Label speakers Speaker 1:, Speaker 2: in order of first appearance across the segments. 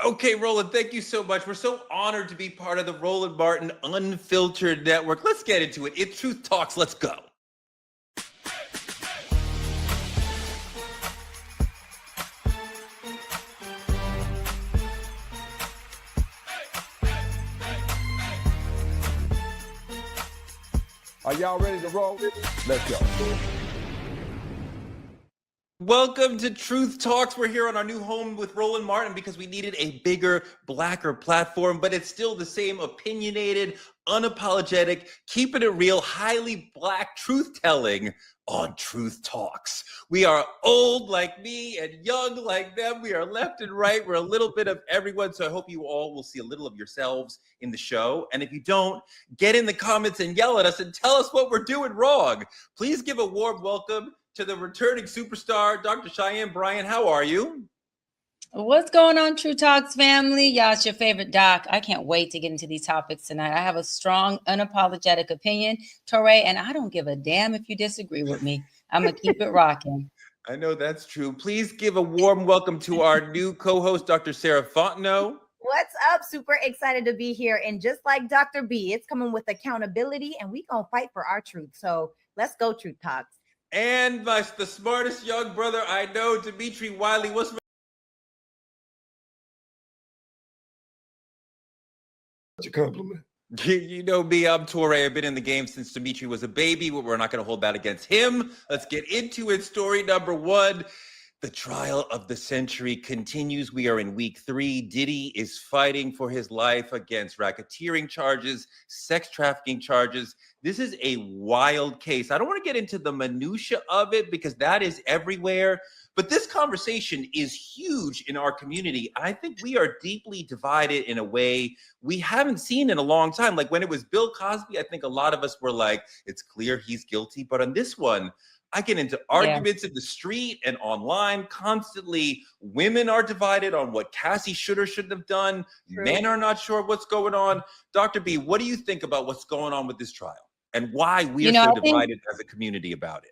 Speaker 1: Okay, Roland, thank you so much. We're so honored to be part of the Roland Martin Unfiltered Network. Let's get into it. It's Truth Talks. Let's go.
Speaker 2: Are y'all ready to roll? Let's go.
Speaker 1: Welcome to Truth Talks. We're here on our new home with Roland Martin because we needed a bigger, blacker platform, but it's still the same opinionated, unapologetic, keeping it real, highly black truth-telling on Truth Talks. We are old like me and young like them. We are left and right. We're a little bit of everyone. So I hope you all will see a little of yourselves in the show. And if you don't, get in the comments and yell at us and tell us what we're doing wrong. Please give a warm welcome to the returning superstar, Dr. Cheyenne Bryant. How are you?
Speaker 3: What's going on, True Talks family? Y'all, it's your favorite doc. I can't wait to get into these topics tonight. I have a strong, unapologetic opinion, Torey, and I don't give a damn if you disagree with me. I'm going to keep it rocking.
Speaker 1: I know that's true. Please give a warm welcome to our new co-host, Dr. Sarah Fontenot.
Speaker 4: What's up? Super excited to be here. And just like Dr. B, it's coming with accountability, and we going to fight for our truth. So let's go, Truth Talks.
Speaker 1: And the smartest young brother I know, Dimitri Wiley. What's
Speaker 2: Such a compliment.
Speaker 1: You know me, I'm Torey. I've been in the game since Dimitri was a baby. We're not going to hold that against him. Let's get into it. Story number one. The trial of the century continues. We are in week 3. Diddy is fighting for his life against racketeering charges, sex trafficking charges. This is a wild case. I don't want to get into the minutia of it because that is everywhere. But this conversation is huge in our community. I think we are deeply divided in a way we haven't seen in a long time. Like when it was Bill Cosby, I think a lot of us were like, it's clear he's guilty. But on this one, I get into arguments in the street and online constantly. Women are divided on what Cassie should or shouldn't have done. True. Men are not sure what's going on. Dr. B, what do you think about what's going on with this trial and why we are so divided as a community about it?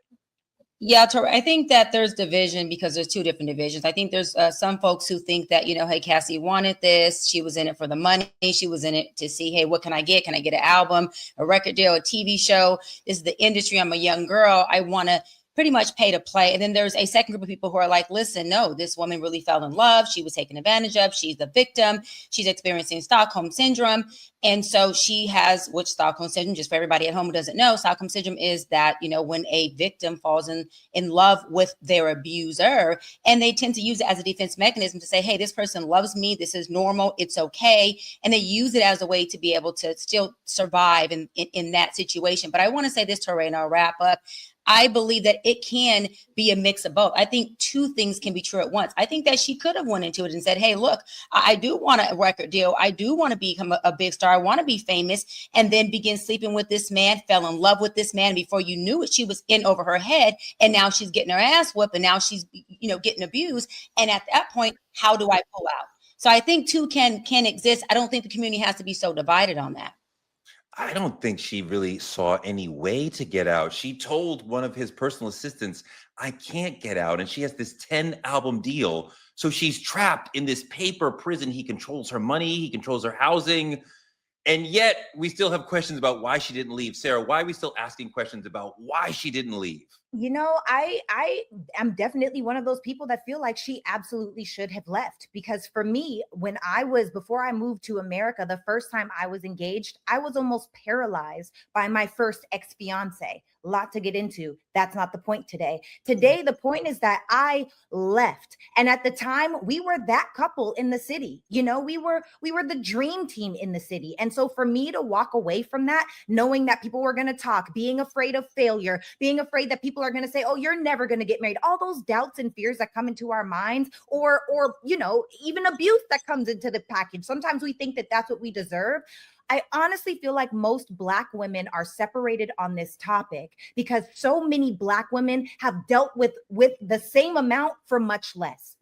Speaker 3: Yeah, Torey, I think that there's division because there's 2 different divisions. I think there's some folks who think that, hey, Cassie wanted this. She was in it for the money. She was in it to see, hey, what can I get? Can I get an album, a record deal, a TV show? This is the industry. I'm a young girl. I want to pretty much pay to play. And then there's a second group of people who are like, listen, no, this woman really fell in love. She was taken advantage of. She's the victim. She's experiencing Stockholm syndrome. And so she has, which Stockholm syndrome, just for everybody at home who doesn't know, Stockholm syndrome is that, when a victim falls in love with their abuser, and they tend to use it as a defense mechanism to say, hey, this person loves me. This is normal. It's okay. And they use it as a way to be able to still survive in that situation. But I want to say this, Torey, and I'll wrap up. I believe that it can be a mix of both. I think 2 things can be true at once. I think that she could have went into it and said, hey, look, I do want a record deal. I do want to become a big star. I want to be famous, and then begin sleeping with this man, fell in love with this man. Before you knew it, she was in over her head, and now she's getting her ass whipped, and now she's, getting abused. And at that point, how do I pull out? So I think 2 can exist. I don't think the community has to be so divided on that.
Speaker 1: I don't think she really saw any way to get out. She told one of his personal assistants, I can't get out. And she has this 10-album deal. So she's trapped in this paper prison. He controls her money. He controls her housing. And yet we still have questions about why she didn't leave. Sarah, why are we still asking questions about why she didn't leave?
Speaker 4: I am definitely one of those people that feel like she absolutely should have left, because for me, before I moved to America, the first time I was engaged, I was almost paralyzed by my first ex-fiance. A lot to get into. That's not the point today. Today, the point is that I left. And at the time, we were that couple in the city. We were the dream team in the city. And so for me to walk away from that, knowing that people were going to talk, being afraid of failure, being afraid that people are going to say, oh, you're never going to get married, all those doubts and fears that come into our minds, or even abuse that comes into the package. Sometimes we think that that's what we deserve. I honestly feel like most Black women are separated on this topic because so many Black women have dealt with the same amount for much less.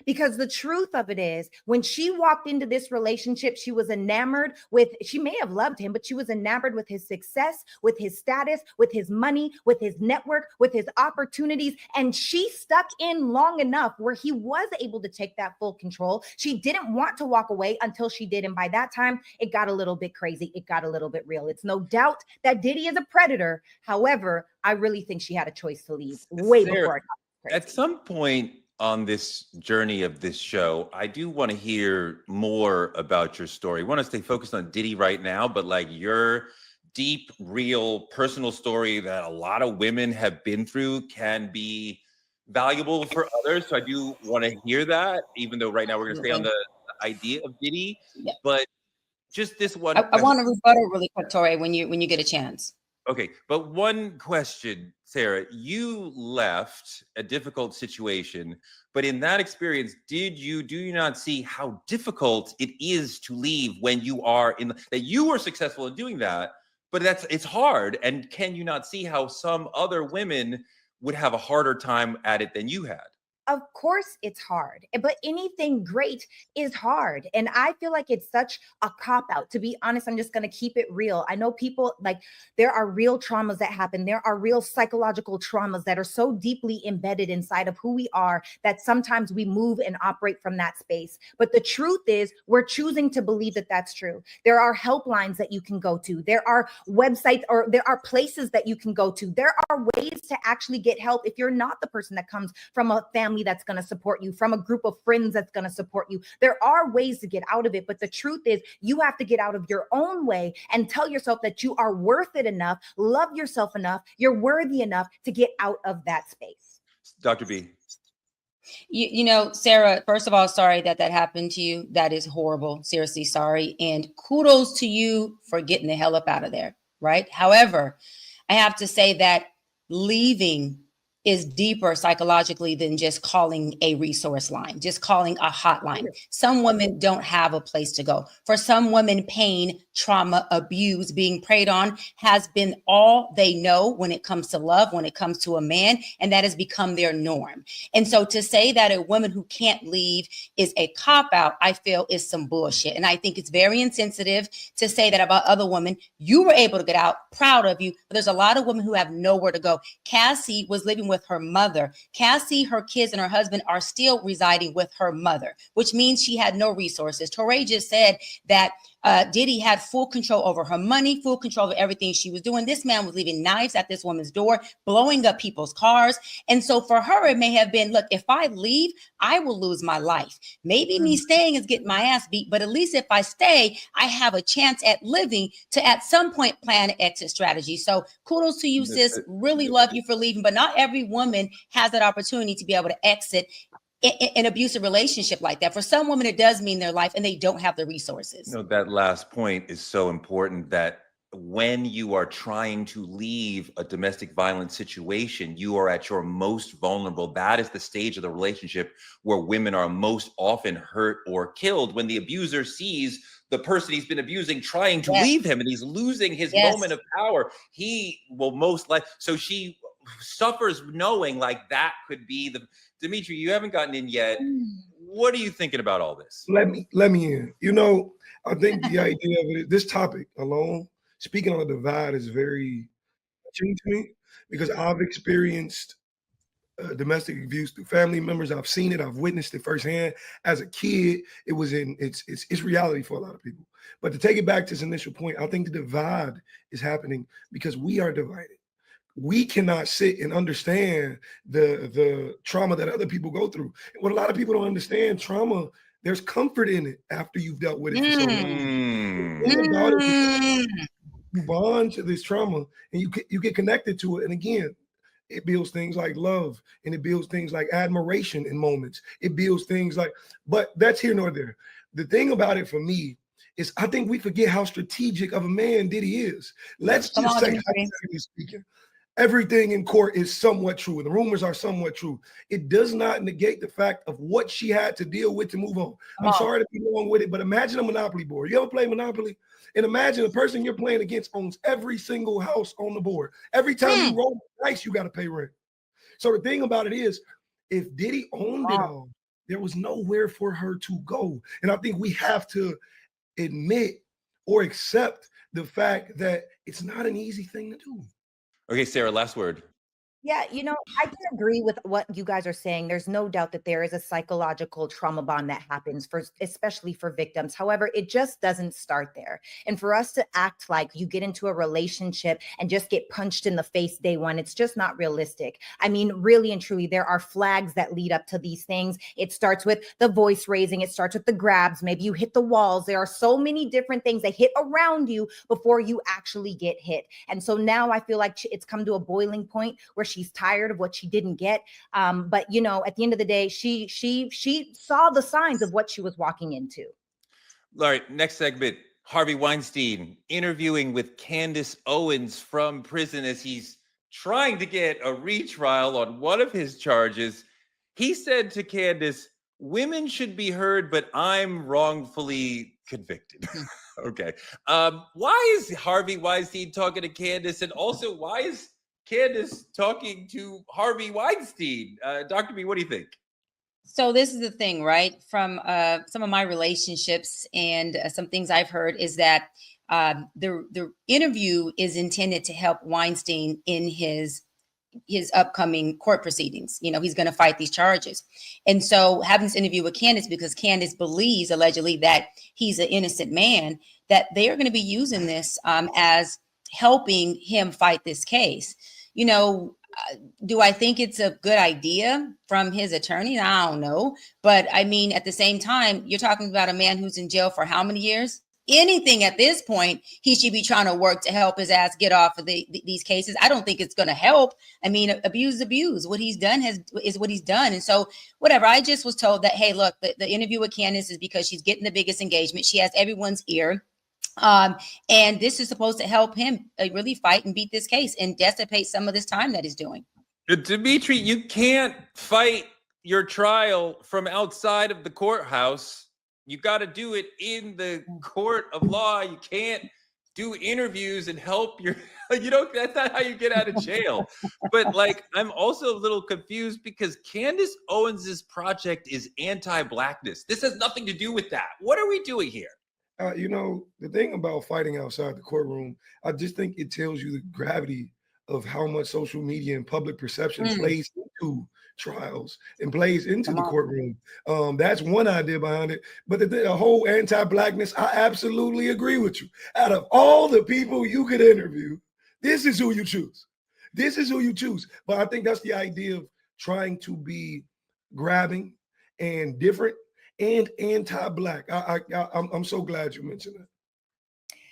Speaker 4: Because the truth of it is, when she walked into this relationship, she was enamored she may have loved him, but she was enamored with his success, with his status, with his money, with his network, with his opportunities. And she stuck in long enough where he was able to take that full control. She didn't want to walk away until she did. And by that time, it got a little bit crazy. It got a little bit real. It's no doubt that Diddy is a predator. However, I really think she had a choice to leave way before it got crazy.
Speaker 1: At some point on this journey of this show, I do want to hear more about your story. I want to stay focused on Diddy right now, but like your deep, real, personal story that a lot of women have been through can be valuable for others. So I do want to hear that, even though right now we're going to stay on the idea of Diddy.
Speaker 3: Yeah.
Speaker 1: But just this one.
Speaker 3: I want to rebuttal really quick, Torey, when you get a chance.
Speaker 1: Okay, but one question, Sarah, you left a difficult situation, but in that experience, do you not see how difficult it is to leave when you are that you were successful in doing that, but it's hard. And can you not see how some other women would have a harder time at it than you had?
Speaker 4: Of course it's hard, but anything great is hard. And I feel like it's such a cop-out. To be honest, I'm just going to keep it real. I know people, like, there are real traumas that happen. There are real psychological traumas that are so deeply embedded inside of who we are that sometimes we move and operate from that space. But the truth is, we're choosing to believe that that's true. There are helplines that you can go to. There are websites, or there are places that you can go to. There are ways to actually get help if you're not the person that comes from a family that's going to support you, from a group of friends that's going to support you. There are ways to get out of it, but the truth is, you have to get out of your own way and tell yourself that you are worth it enough, love yourself enough, you're worthy enough to get out of that space.
Speaker 1: Dr. B.
Speaker 3: You know, Sarah, first of all, sorry that happened to you. That is horrible. Seriously, sorry. And kudos to you for getting the hell up out of there, right? However, I have to say that leaving is deeper psychologically than just calling a resource line, just calling a hotline. Some women don't have a place to go. For some women, pain, trauma, abuse, being preyed on has been all they know when it comes to love, when it comes to a man, and that has become their norm. And so to say that a woman who can't leave is a cop-out, I feel is some bullshit. And I think it's very insensitive to say that about other women. You were able to get out, proud of you, but there's a lot of women who have nowhere to go. Cassie was living with her mother. Cassie, her kids, and her husband are still residing with her mother, which means she had no resources. Torey just said that Diddy had full control over her money, full control over everything she was doing. This man was leaving knives at this woman's door, blowing up people's cars. And so for her, it may have been, look, if I leave, I will lose my life. Maybe me staying is getting my ass beat, but at least if I stay, I have a chance at living to at some point plan an exit strategy. So kudos to you, sis. Really love you for leaving, but not every woman has that opportunity to be able to exit an abusive relationship like that. For some women, it does mean their life and they don't have the resources.
Speaker 1: No, that last point is so important, that when you are trying to leave a domestic violence situation, you are at your most vulnerable. That is the stage of the relationship where women are most often hurt or killed, when the abuser sees the person he's been abusing trying to leave him and he's losing his moment of power. He will most likely, so she suffers knowing like that could be the, Dimitri, you haven't gotten in yet. What are you thinking about all this?
Speaker 2: Let me in. You know, I think the idea of it, this topic alone, speaking on the divide, is very touching to me, because I've experienced domestic abuse through family members. I've seen it. I've witnessed it firsthand. As a kid, it was it's reality for a lot of people. But to take it back to its initial point, I think the divide is happening because we are divided. We cannot sit and understand the trauma that other people go through. What a lot of people don't understand, trauma, there's comfort in it after you've dealt with it for so long. You bond to this trauma and you get connected to it. And again, it builds things like love, and it builds things like admiration in moments. It builds things like, but that's here nor there. The thing about it for me is I think we forget how strategic of a man Diddy is. Let's just say, hypothetically speaking, everything in court is somewhat true, and the rumors are somewhat true. It does not negate the fact of what she had to deal with to move on. I'm sorry to be long with it, but imagine a Monopoly board. You ever play Monopoly? And imagine the person you're playing against owns every single house on the board. Every time you roll the dice, you got to pay rent. So the thing about it is, if Diddy owned it all, There was nowhere for her to go. And I think we have to admit or accept the fact that it's not an easy thing to do.
Speaker 1: Okay, Sarah, last word.
Speaker 4: Yeah, I can agree with what you guys are saying. There's no doubt that there is a psychological trauma bond that happens especially for victims. However, it just doesn't start there. And for us to act like you get into a relationship and just get punched in the face day one, it's just not realistic. I mean, really and truly, there are flags that lead up to these things. It starts with the voice raising. It starts with the grabs. Maybe you hit the walls. There are so many different things that hit around you before you actually get hit. And so now I feel like it's come to a boiling point where she's tired of what she didn't get. But at the end of the day, she saw the signs of what she was walking into.
Speaker 1: All right, next segment. Harvey Weinstein interviewing with Candace Owens from prison as he's trying to get a retrial on one of his charges. He said to Candace, "Women should be heard, but I'm wrongfully convicted." Okay. Why is Harvey Weinstein talking to Candace? And also, why is Candace talking to Harvey Weinstein? Dr. B, what do you think?
Speaker 3: So this is the thing, right? From some of my relationships and some things I've heard is that the interview is intended to help Weinstein in his upcoming court proceedings. He's going to fight these charges. And so having this interview with Candace, because Candace believes allegedly that he's an innocent man, that they are going to be using this as helping him fight this case. Do I think it's a good idea from his attorney? I don't know. But I mean, at the same time, you're talking about a man who's in jail for how many years? Anything at this point, he should be trying to work to help his ass get off of these cases. I don't think it's going to help. I mean, abuse is abuse. What he's done is what he's done. And so whatever, I just was told that, hey, look, the interview with Candace is because she's getting the biggest engagement. She has everyone's ear. And this is supposed to help him really fight and beat this case and dissipate some of this time that he's doing.
Speaker 1: Dimitri, you can't fight your trial from outside of the courthouse. You got to do it in the court of law. You can't do interviews and help that's not how you get out of jail. But I'm also a little confused because Candace Owens's project is anti-blackness. This has nothing to do with that. What are we doing here?
Speaker 2: The thing about fighting outside the courtroom, I just think it tells you the gravity of how much social media and public perception plays into trials and plays into the courtroom. That's one idea behind it. But the whole anti-blackness, I absolutely agree with you. Out of all the people you could interview, this is who you choose. This is who you choose. But I think that's the idea of trying to be grabbing and different and anti-black. I'm so glad you mentioned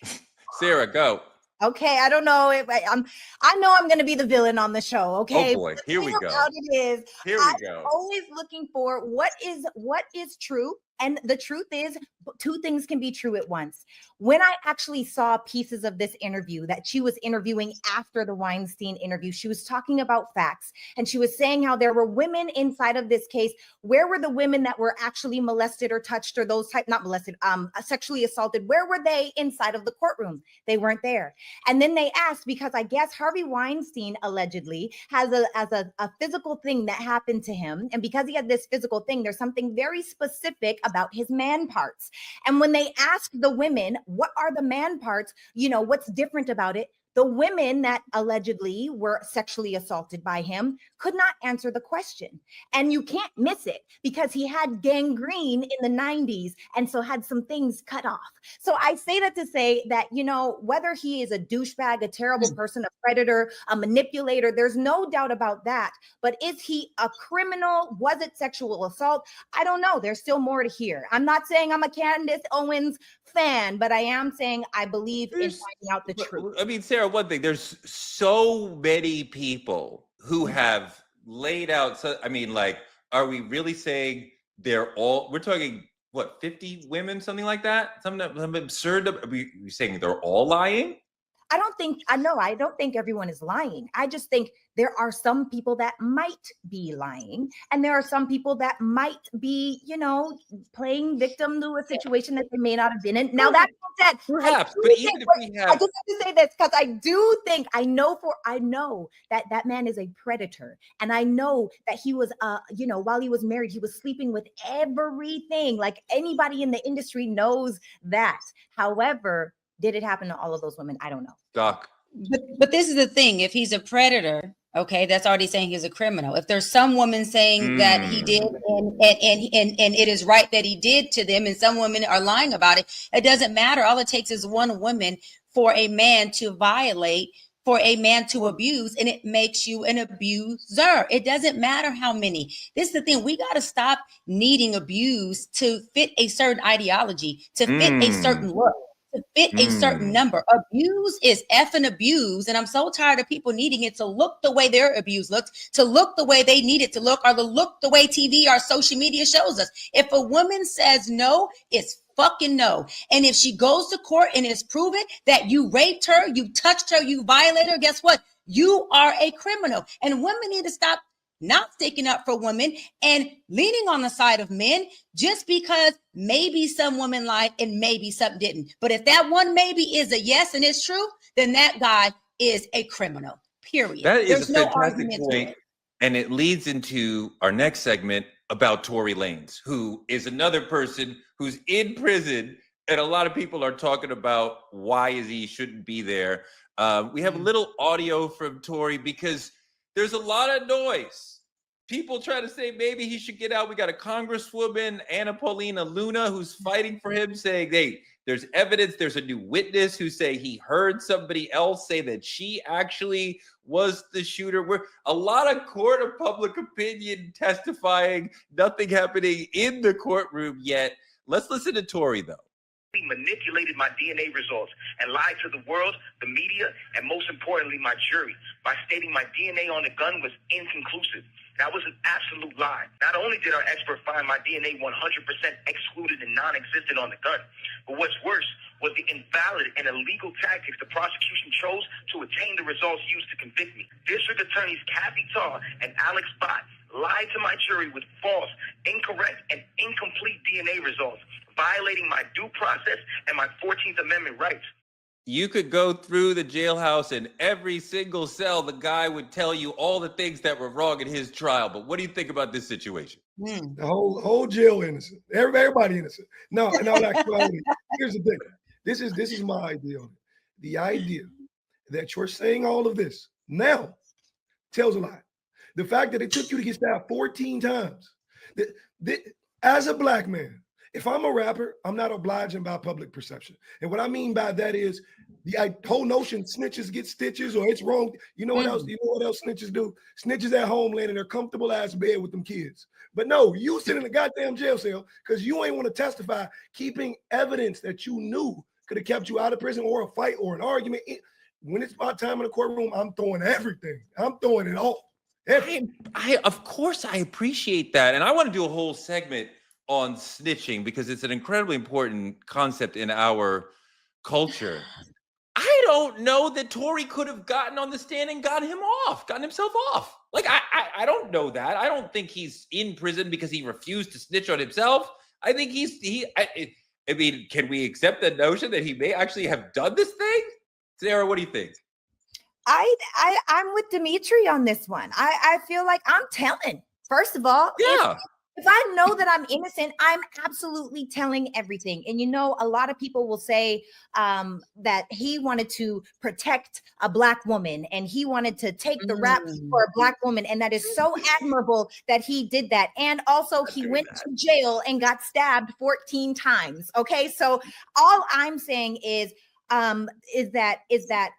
Speaker 2: that.
Speaker 1: Sarah, go.
Speaker 4: Okay, I don't know if I know I'm going to be the villain on the show. Okay,
Speaker 1: oh boy, here we go.
Speaker 4: Here we go. Always looking for what is true, and the truth is, two things can be true at once. When I actually saw pieces of this interview that she was interviewing after the Weinstein interview, she was talking about facts, and she was saying how there were women inside of this case. Where were the women that were actually molested or touched or not molested, sexually assaulted? Where were they inside of the courtroom? They weren't there. And then they asked, because I guess Harvey Weinstein allegedly has a physical thing that happened to him. And because he had this physical thing, there's something very specific about his man parts. And when they asked the women, what are the man parts? What's different about it? The women that allegedly were sexually assaulted by him could not answer the question. And you can't miss it because he had gangrene in the 90s and so had some things cut off. So I say that to say that, whether he is a douchebag, a terrible person, a predator, a manipulator, there's no doubt about that. But is he a criminal? Was it sexual assault? I don't know. There's still more to hear. I'm not saying I'm a Candace Owens fan, but I am saying I believe in finding out the truth.
Speaker 1: I mean, Sarah, one thing, there's so many people who have laid out. So, I mean, are we really saying we're talking, 50 women, something like that? Something absurd. Are we saying they're all lying?
Speaker 4: I don't think everyone is lying. I just think there are some people that might be lying, and there are some people that might be, playing victim to a situation that they may not have been in. Now that being said,
Speaker 1: perhaps, but even if we have,
Speaker 4: I just have to say this because I know that man is a predator, and I know that he was, while he was married, he was sleeping with everything. Like anybody in the industry knows that. However, did it happen to all of those women? I don't know.
Speaker 1: Doc.
Speaker 3: But this is the thing. If he's a predator, okay, that's already saying he's a criminal. If there's some woman saying that he did and it is right that he did to them, and some women are lying about it, it doesn't matter. All it takes is one woman for a man to violate, for a man to abuse, and it makes you an abuser. It doesn't matter how many. This is the thing. We got to stop needing abuse to fit a certain ideology, to fit a certain look, to fit a certain number. Abuse is effing abuse. And I'm so tired of people needing it to look the way their abuse looks, to look the way they need it to look, or to look the way TV or social media shows us. If a woman says no, it's fucking no. And if she goes to court and it's proven that you raped her, you touched her, you violated her, guess what? You are a criminal. And women need to stop not sticking up for women and leaning on the side of men just because maybe some women lied and maybe some didn't. But if that one maybe is a yes and it's true, then that guy is a criminal, period.
Speaker 1: That is
Speaker 3: There's
Speaker 1: a
Speaker 3: no
Speaker 1: fantastic
Speaker 3: argument to
Speaker 1: point.
Speaker 3: it.
Speaker 1: And it leads into our next segment about Torey Lanez, who is another person who's in prison. And a lot of people are talking about why he shouldn't be there. We have a little audio from Torey because there's a lot of noise. People try to say maybe he should get out. We got a Congresswoman, Anna Paulina Luna, who's fighting for him, saying, hey, there's evidence. There's a new witness who say he heard somebody else say that she actually was the shooter. We're a lot of court of public opinion testifying, nothing happening in the courtroom yet. Let's listen to Torey, though.
Speaker 5: He manipulated my DNA results and lied to the world, the media, and most importantly, my jury by stating my DNA on the gun was inconclusive. That was an absolute lie. Not only did our expert find my DNA 100% excluded and non-existent on the gun, but what's worse was the invalid and illegal tactics the prosecution chose to attain the results used to convict me. District Attorneys Kathy Tarr and Alex Bott lied to my jury with false, incorrect, and incomplete DNA results, violating my due process and my 14th Amendment rights.
Speaker 1: You could go through the jailhouse and every single cell, the guy would tell you all the things that were wrong in his trial. But what do you think about this situation?
Speaker 2: The whole jail innocent. Everybody innocent. No, in all actuality, here's the thing. This is my idea on it. The idea that you're saying all of this now tells a lie. The fact that it took you to get stabbed 14 times. As a black man, if I'm a rapper, I'm not obliging by public perception. And what I mean by that is the whole notion snitches get stitches or it's wrong. You know what else? You know what else snitches do? Snitches at home laying in their comfortable ass bed with them kids. But no, you sit in a goddamn jail cell because you ain't want to testify, keeping evidence that you knew could have kept you out of prison or a fight or an argument. When it's my time in the courtroom, I'm throwing everything. I'm throwing it all.
Speaker 1: Of course, I appreciate that. And I want to do a whole segment on snitching because it's an incredibly important concept in our culture. I don't know that Torey could have gotten on the stand and gotten himself off. Like, I don't know that. I don't think he's in prison because he refused to snitch on himself. I think I mean, can we accept the notion that he may actually have done this thing? Sarah, what do you think?
Speaker 4: I'm with Dimitri on this one. I feel like I'm telling. First of all,
Speaker 1: yeah.
Speaker 4: If I know that I'm innocent, I'm absolutely telling everything. And a lot of people will say that he wanted to protect a black woman and he wanted to take the rap for a black woman. And that is so admirable that he did that. And also he went to jail and got stabbed 14 times. Okay. So all I'm saying is that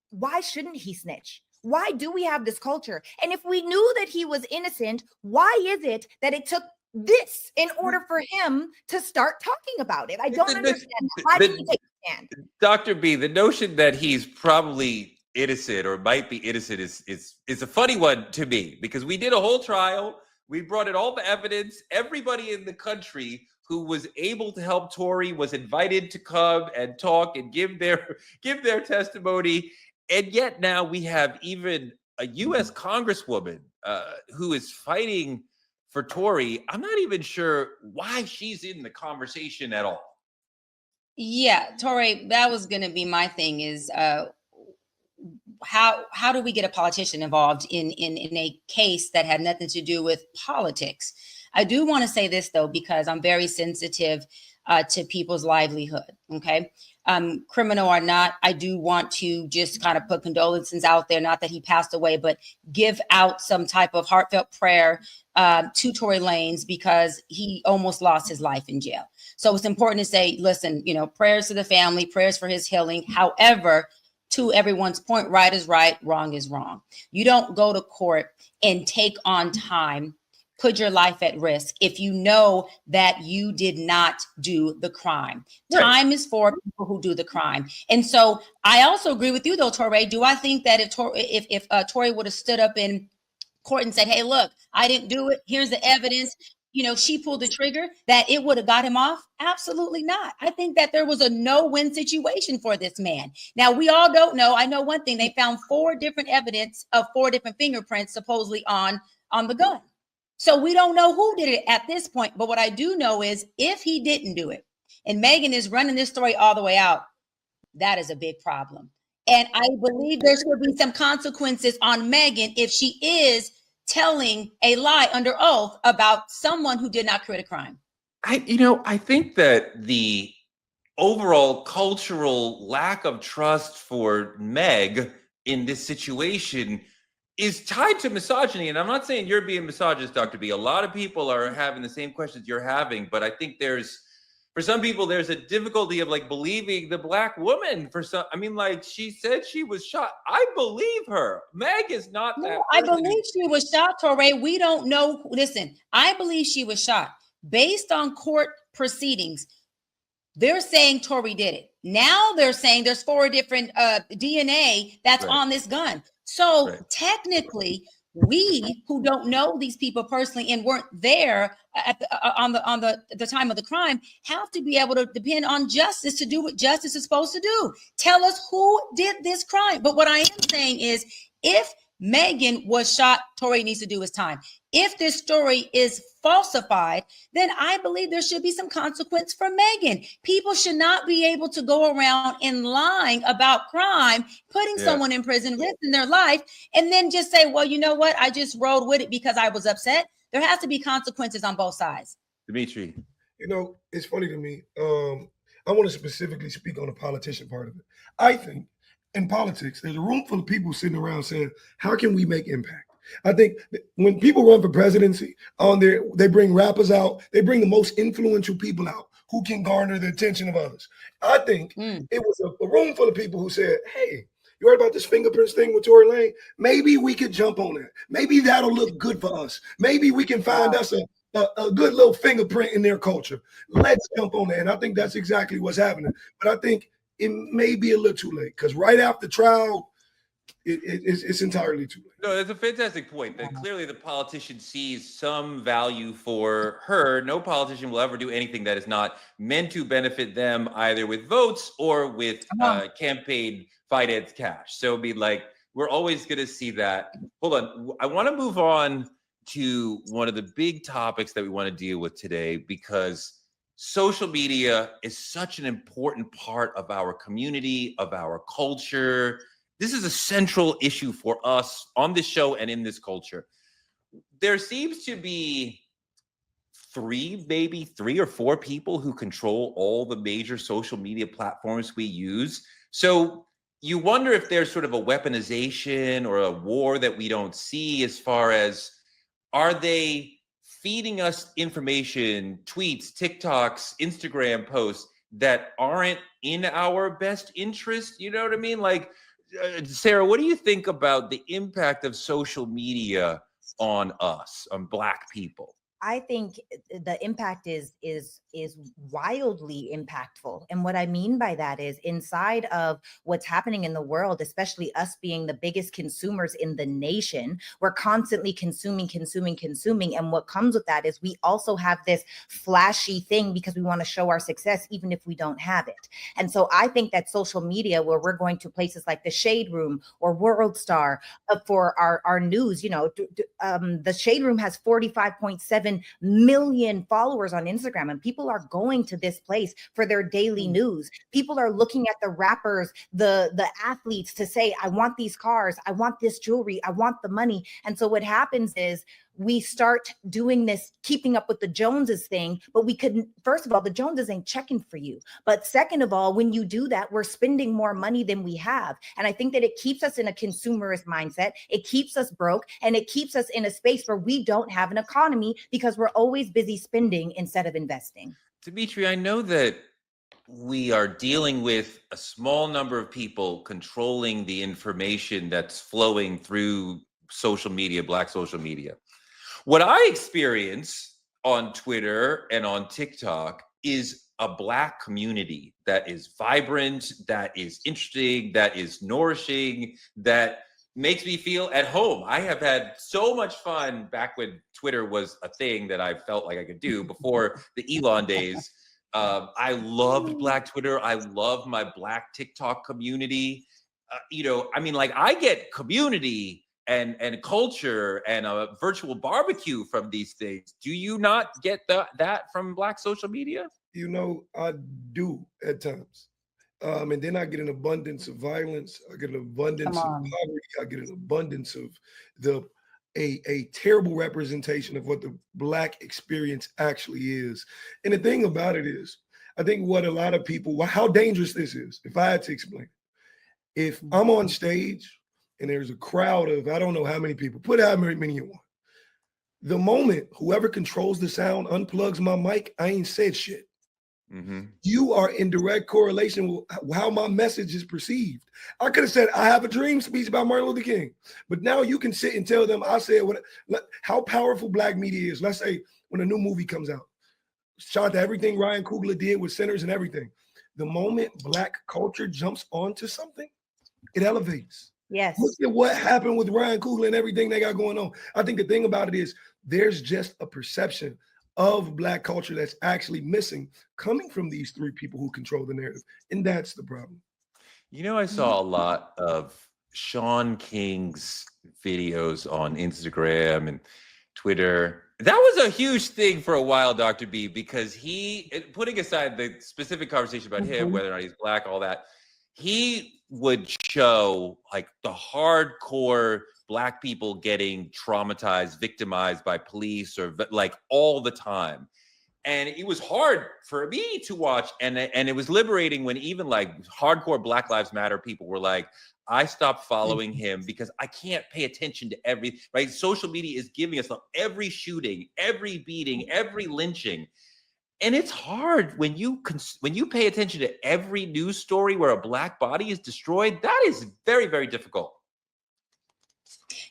Speaker 4: why shouldn't he snitch? Why do we have this culture? And if we knew that he was innocent, why is it that it took this in order for him to start talking about it? I don't understand that. Why did he take a stand?
Speaker 1: Dr. B, the notion that he's probably innocent or might be innocent is a funny one to me because we did a whole trial. We brought in all the evidence. Everybody in the country who was able to help Torey, was invited to come and talk and give their testimony. And yet now we have even a U.S. Congresswoman who is fighting for Torey. I'm not even sure why she's in the conversation at all.
Speaker 3: Yeah, Torey, that was going to be my thing is how do we get a politician involved in a case that had nothing to do with politics? I do want to say this, though, because I'm very sensitive to people's livelihood. OK, criminal or not, I do want to just kind of put condolences out there. Not that he passed away, but give out some type of heartfelt prayer to Torey Lanez because he almost lost his life in jail. So it's important to say, listen, you know, prayers to the family, prayers for his healing. However, to everyone's point, right is right, wrong is wrong. You don't go to court and take on time, put your life at risk if you know that you did not do the crime. Right. Time is for people who do the crime. And so I also agree with you, though, Torey. Do I think that if Torey would have stood up in court and said, hey, look, I didn't do it, here's the evidence, you know, she pulled the trigger, that it would have got him off? Absolutely not. I think that there was a no-win situation for this man. Now, we all don't know. I know one thing. They found 4 different evidence of 4 different fingerprints supposedly on the gun. So we don't know who did it at this point. But what I do know is if he didn't do it, and Megan is running this story all the way out, that is a big problem. And I believe there should be some consequences on Megan if she is telling a lie under oath about someone who did not commit a crime.
Speaker 1: I think that the overall cultural lack of trust for Meg in this situation is tied to misogyny. And I'm not saying you're being misogynist, Dr. B. A lot of people are having the same questions you're having, but I think for some people, there's a difficulty of like believing the Black woman. Like she said she was shot. I believe her. Meg is not that.
Speaker 3: I believe she was shot, Torey. We don't know. Listen, I believe she was shot based on court proceedings. They're saying Torey did it. Now they're saying there's 4 different DNA that's on this gun. So technically, we who don't know these people personally and weren't there at on the time of the crime have to be able to depend on justice to do what justice is supposed to do. Tell us who did this crime. But what I am saying is, if Megan was shot, Torey needs to do his time. If this story is falsified, then I believe there should be some consequence for Megan. People should not be able to go around and lying about crime, putting someone in prison, risking their life, and then just say, well, you know what? I just rode with it because I was upset. There has to be consequences on both sides.
Speaker 1: Dimitri.
Speaker 2: You know, it's funny to me. I want to specifically speak on the politician part of it. I think in politics, there's a room full of people sitting around saying, how can we make impact? I think when people run for presidency, they bring rappers out, they bring the most influential people out who can garner the attention of others. I think it was a room full of people who said, hey, you heard about this fingerprints thing with Torey Lanez? Maybe we could jump on that. Maybe that'll look good for us. Maybe we can find us a good little fingerprint in their culture. Let's jump on that. And I think that's exactly what's happening. But I think it may be a little too late because right after trial, it's entirely too late.
Speaker 1: No, that's a fantastic point. That clearly the politician sees some value for her. No politician will ever do anything that is not meant to benefit them, either with votes or with campaign finance cash. So it'd be like, we're always going to see that. Hold on. I want to move on to one of the big topics that we want to deal with today, because social media is such an important part of our community, of our culture. This is a central issue for us on this show and in this culture. There seems to be maybe three or four people who control all the major social media platforms we use. So you wonder if there's sort of a weaponization or a war that we don't see, as far as, are they feeding us information, tweets, TikToks, Instagram posts that aren't in our best interest? You know what I mean? Like, Sarah, what do you think about the impact of social media on us, on Black people?
Speaker 4: I think the impact is wildly impactful. And what I mean by that is, inside of what's happening in the world, especially us being the biggest consumers in the nation, we're constantly consuming. And what comes with that is we also have this flashy thing because we want to show our success, even if we don't have it. And so I think that social media, where we're going to places like the Shade Room or World Star for our news, the Shade Room has 45.7 million followers on Instagram, and people are going to this place for their daily news. People are looking at the rappers, the athletes, to say, I want these cars, I want this jewelry, I want the money. And so what happens is we start doing this keeping up with the Joneses thing, but we couldn't. First of all, the Joneses ain't checking for you. But second of all, when you do that, we're spending more money than we have. And I think that it keeps us in a consumerist mindset. It keeps us broke, and it keeps us in a space where we don't have an economy because we're always busy spending instead of investing.
Speaker 1: Dimitri, I know that we are dealing with a small number of people controlling the information that's flowing through social media, Black social media. What I experience on Twitter and on TikTok is a Black community that is vibrant, that is interesting, that is nourishing, that makes me feel at home. I have had so much fun back when Twitter was a thing that I felt like I could do before the Elon days. I loved Black Twitter. I love my Black TikTok community. I get community and culture and a virtual barbecue from these things. Do you not get that from Black social media?
Speaker 2: I do at times. And then I get an abundance of violence. I get an abundance of poverty. I get an abundance of a terrible representation of what the Black experience actually is. And the thing about it is, I think what a lot of people, how dangerous this is, if I had to explain it. If I'm on stage and there's a crowd of, I don't know how many people, put how many you want. The moment whoever controls the sound unplugs my mic, I ain't said shit. Mm-hmm. You are in direct correlation with how my message is perceived. I could have said, I have a dream speech about Martin Luther King, but now you can sit and tell them I said how powerful Black media is. Let's say when a new movie comes out, shout out to everything Ryan Coogler did with Sinners and everything. The moment Black culture jumps onto something, it elevates.
Speaker 4: Yes.
Speaker 2: Look at what happened with Ryan Coogler and everything they got going on. I think the thing about it is there's just a perception of Black culture that's actually missing, coming from these three people who control the narrative. And that's the problem.
Speaker 1: I saw a lot of Sean King's videos on Instagram and Twitter. That was a huge thing for a while, Dr. B, because he, putting aside the specific conversation about him, whether or not he's Black, all that, he would show like the hardcore Black people getting traumatized, victimized by police, or like all the time. And it was hard for me to watch. And it was liberating when even like hardcore Black Lives Matter people were like, I stopped following him because I can't pay attention to right? Social media is giving us every shooting, every beating, every lynching. And it's hard when you pay attention to every news story where a Black body is destroyed. That is very, very difficult.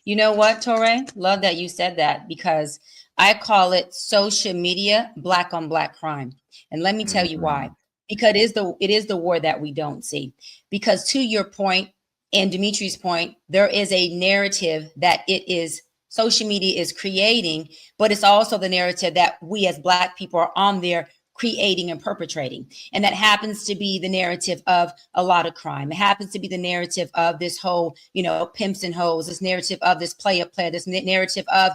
Speaker 3: You know what, Torey? Love that you said that, because I call it social media Black on Black crime. And let me tell you why. Because it is the war that we don't see. Because to your point and Dimitri's point, there is a narrative that social media is creating, but it's also the narrative that we as Black people are on there creating and perpetrating. And that happens to be the narrative of a lot of crime. It happens to be the narrative of this whole, pimps and hoes, this narrative of this player, this narrative of,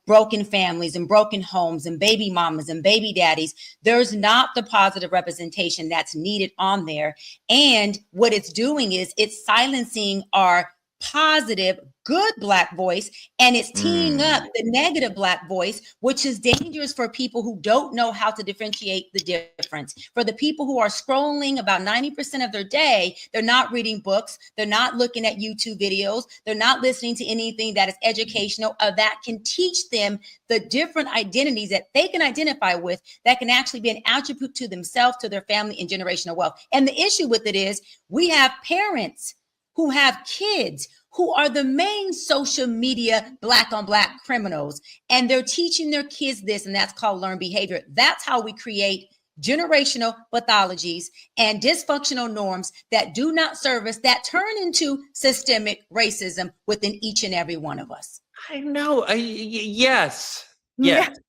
Speaker 3: broken families and broken homes and baby mamas and baby daddies. There's not the positive representation that's needed on there. And what it's doing is it's silencing our positive, good Black voice, and it's teeing up the negative Black voice, which is dangerous for people who don't know how to differentiate the difference. For the people who are scrolling about 90% of their day, they're not reading books, they're not looking at YouTube videos, they're not listening to anything that is educational or that can teach them the different identities that they can identify with, that can actually be an attribute to themselves, to their family, and generational wealth. And the issue with it is we have parents who have kids who are the main social media black on black criminals. And they're teaching their kids this, and that's called learned behavior. That's how we create generational pathologies and dysfunctional norms that do not serve us, that turn into systemic racism within each and every one of us.
Speaker 1: I know. Yes.
Speaker 4: Yeah.
Speaker 1: Yes.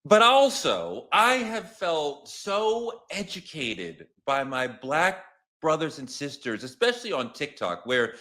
Speaker 1: But also, I have felt so educated by my Black brothers and sisters, especially on TikTok, where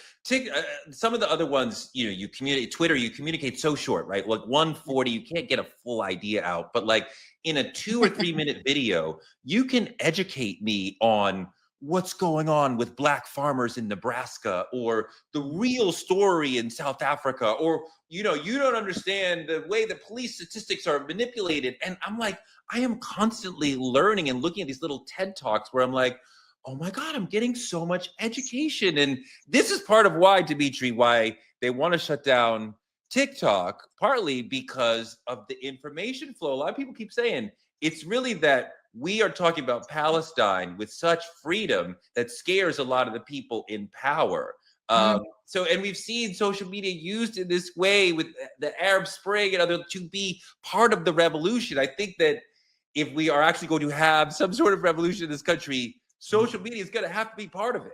Speaker 1: some of the other ones, you know, you communicate, Twitter, you communicate so short, right? Like 140, you can't get a full idea out. But like in a 2 or 3 minute video, you can educate me on what's going on with Black farmers in Nebraska, or the real story in South Africa, or, you know, you don't understand the way the police statistics are manipulated. And I'm like, I am constantly learning and looking at these little TED Talks where I'm like, oh my God, I'm getting so much education. And this is part of why, Dimitri, why they want to shut down TikTok, partly because of the information flow. A lot of people keep saying it's really that we are talking about Palestine with such freedom that scares a lot of the people in power. So, and we've seen social media used in this way with the Arab Spring and other to be part of the revolution. I think that if we are actually going to have some sort of revolution in this country, social media is going to have to be part of it.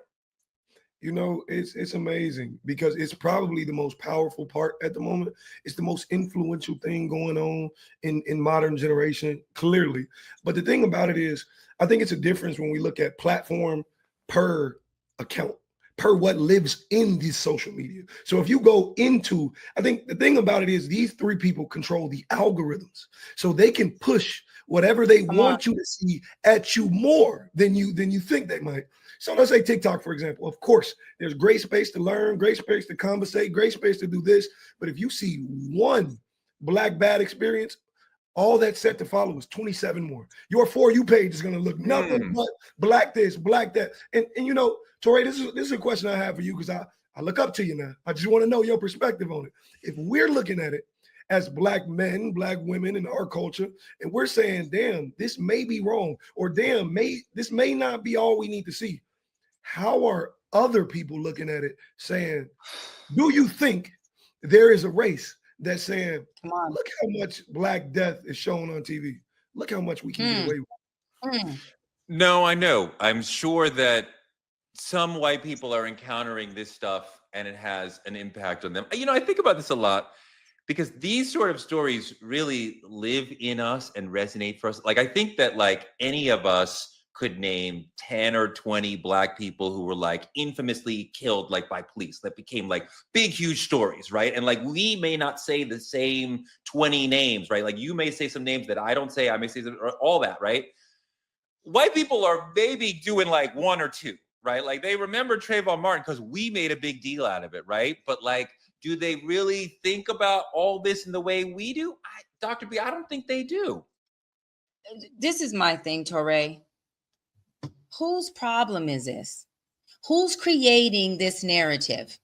Speaker 2: You know, it's amazing because it's probably the most powerful part at the moment. It's the most influential thing going on in modern generation, clearly. But the thing about it is, I think it's a difference when we look at platform per account, per what lives in these social media. So if you go into, I think the thing about it is these three people control the algorithms. So they can push whatever they want you to see at you more than you think they might. So let's say TikTok, for example. Of course, there's great space to learn, great space to conversate, great space to do this. But if you see one Black bad experience, all that's set to follow is 27 more. Your For You page is going to look nothing but Black this, Black that. And you know, Torey, this is a question I have for you because I look up to you now. I just want to know your perspective on it. If we're looking at it as Black men, Black women in our culture, and we're saying, damn, this may be wrong, or damn, this may not be all we need to see. How are other people looking at it saying, do you think there is a race that's saying, look how much Black death is shown on TV. Look how much we can get away with.
Speaker 1: No, I know. I'm sure that some white people are encountering this stuff and it has an impact on them. You know, I think about this a lot because these sort of stories really live in us and resonate for us. Like, I think that like any of us could name 10 or 20 Black people who were like infamously killed like by police that became like big, huge stories, right? And like we may not say the same 20 names, right? Like you may say some names that I don't say, I may say some, all that, right? White people are maybe doing like one or two, right? Like they remember Trayvon Martin because we made a big deal out of it, right? But like, do they really think about all this in the way we do? Dr. B, I don't think they do.
Speaker 3: This is my thing, Torey. Whose problem is this? Who's creating this narrative?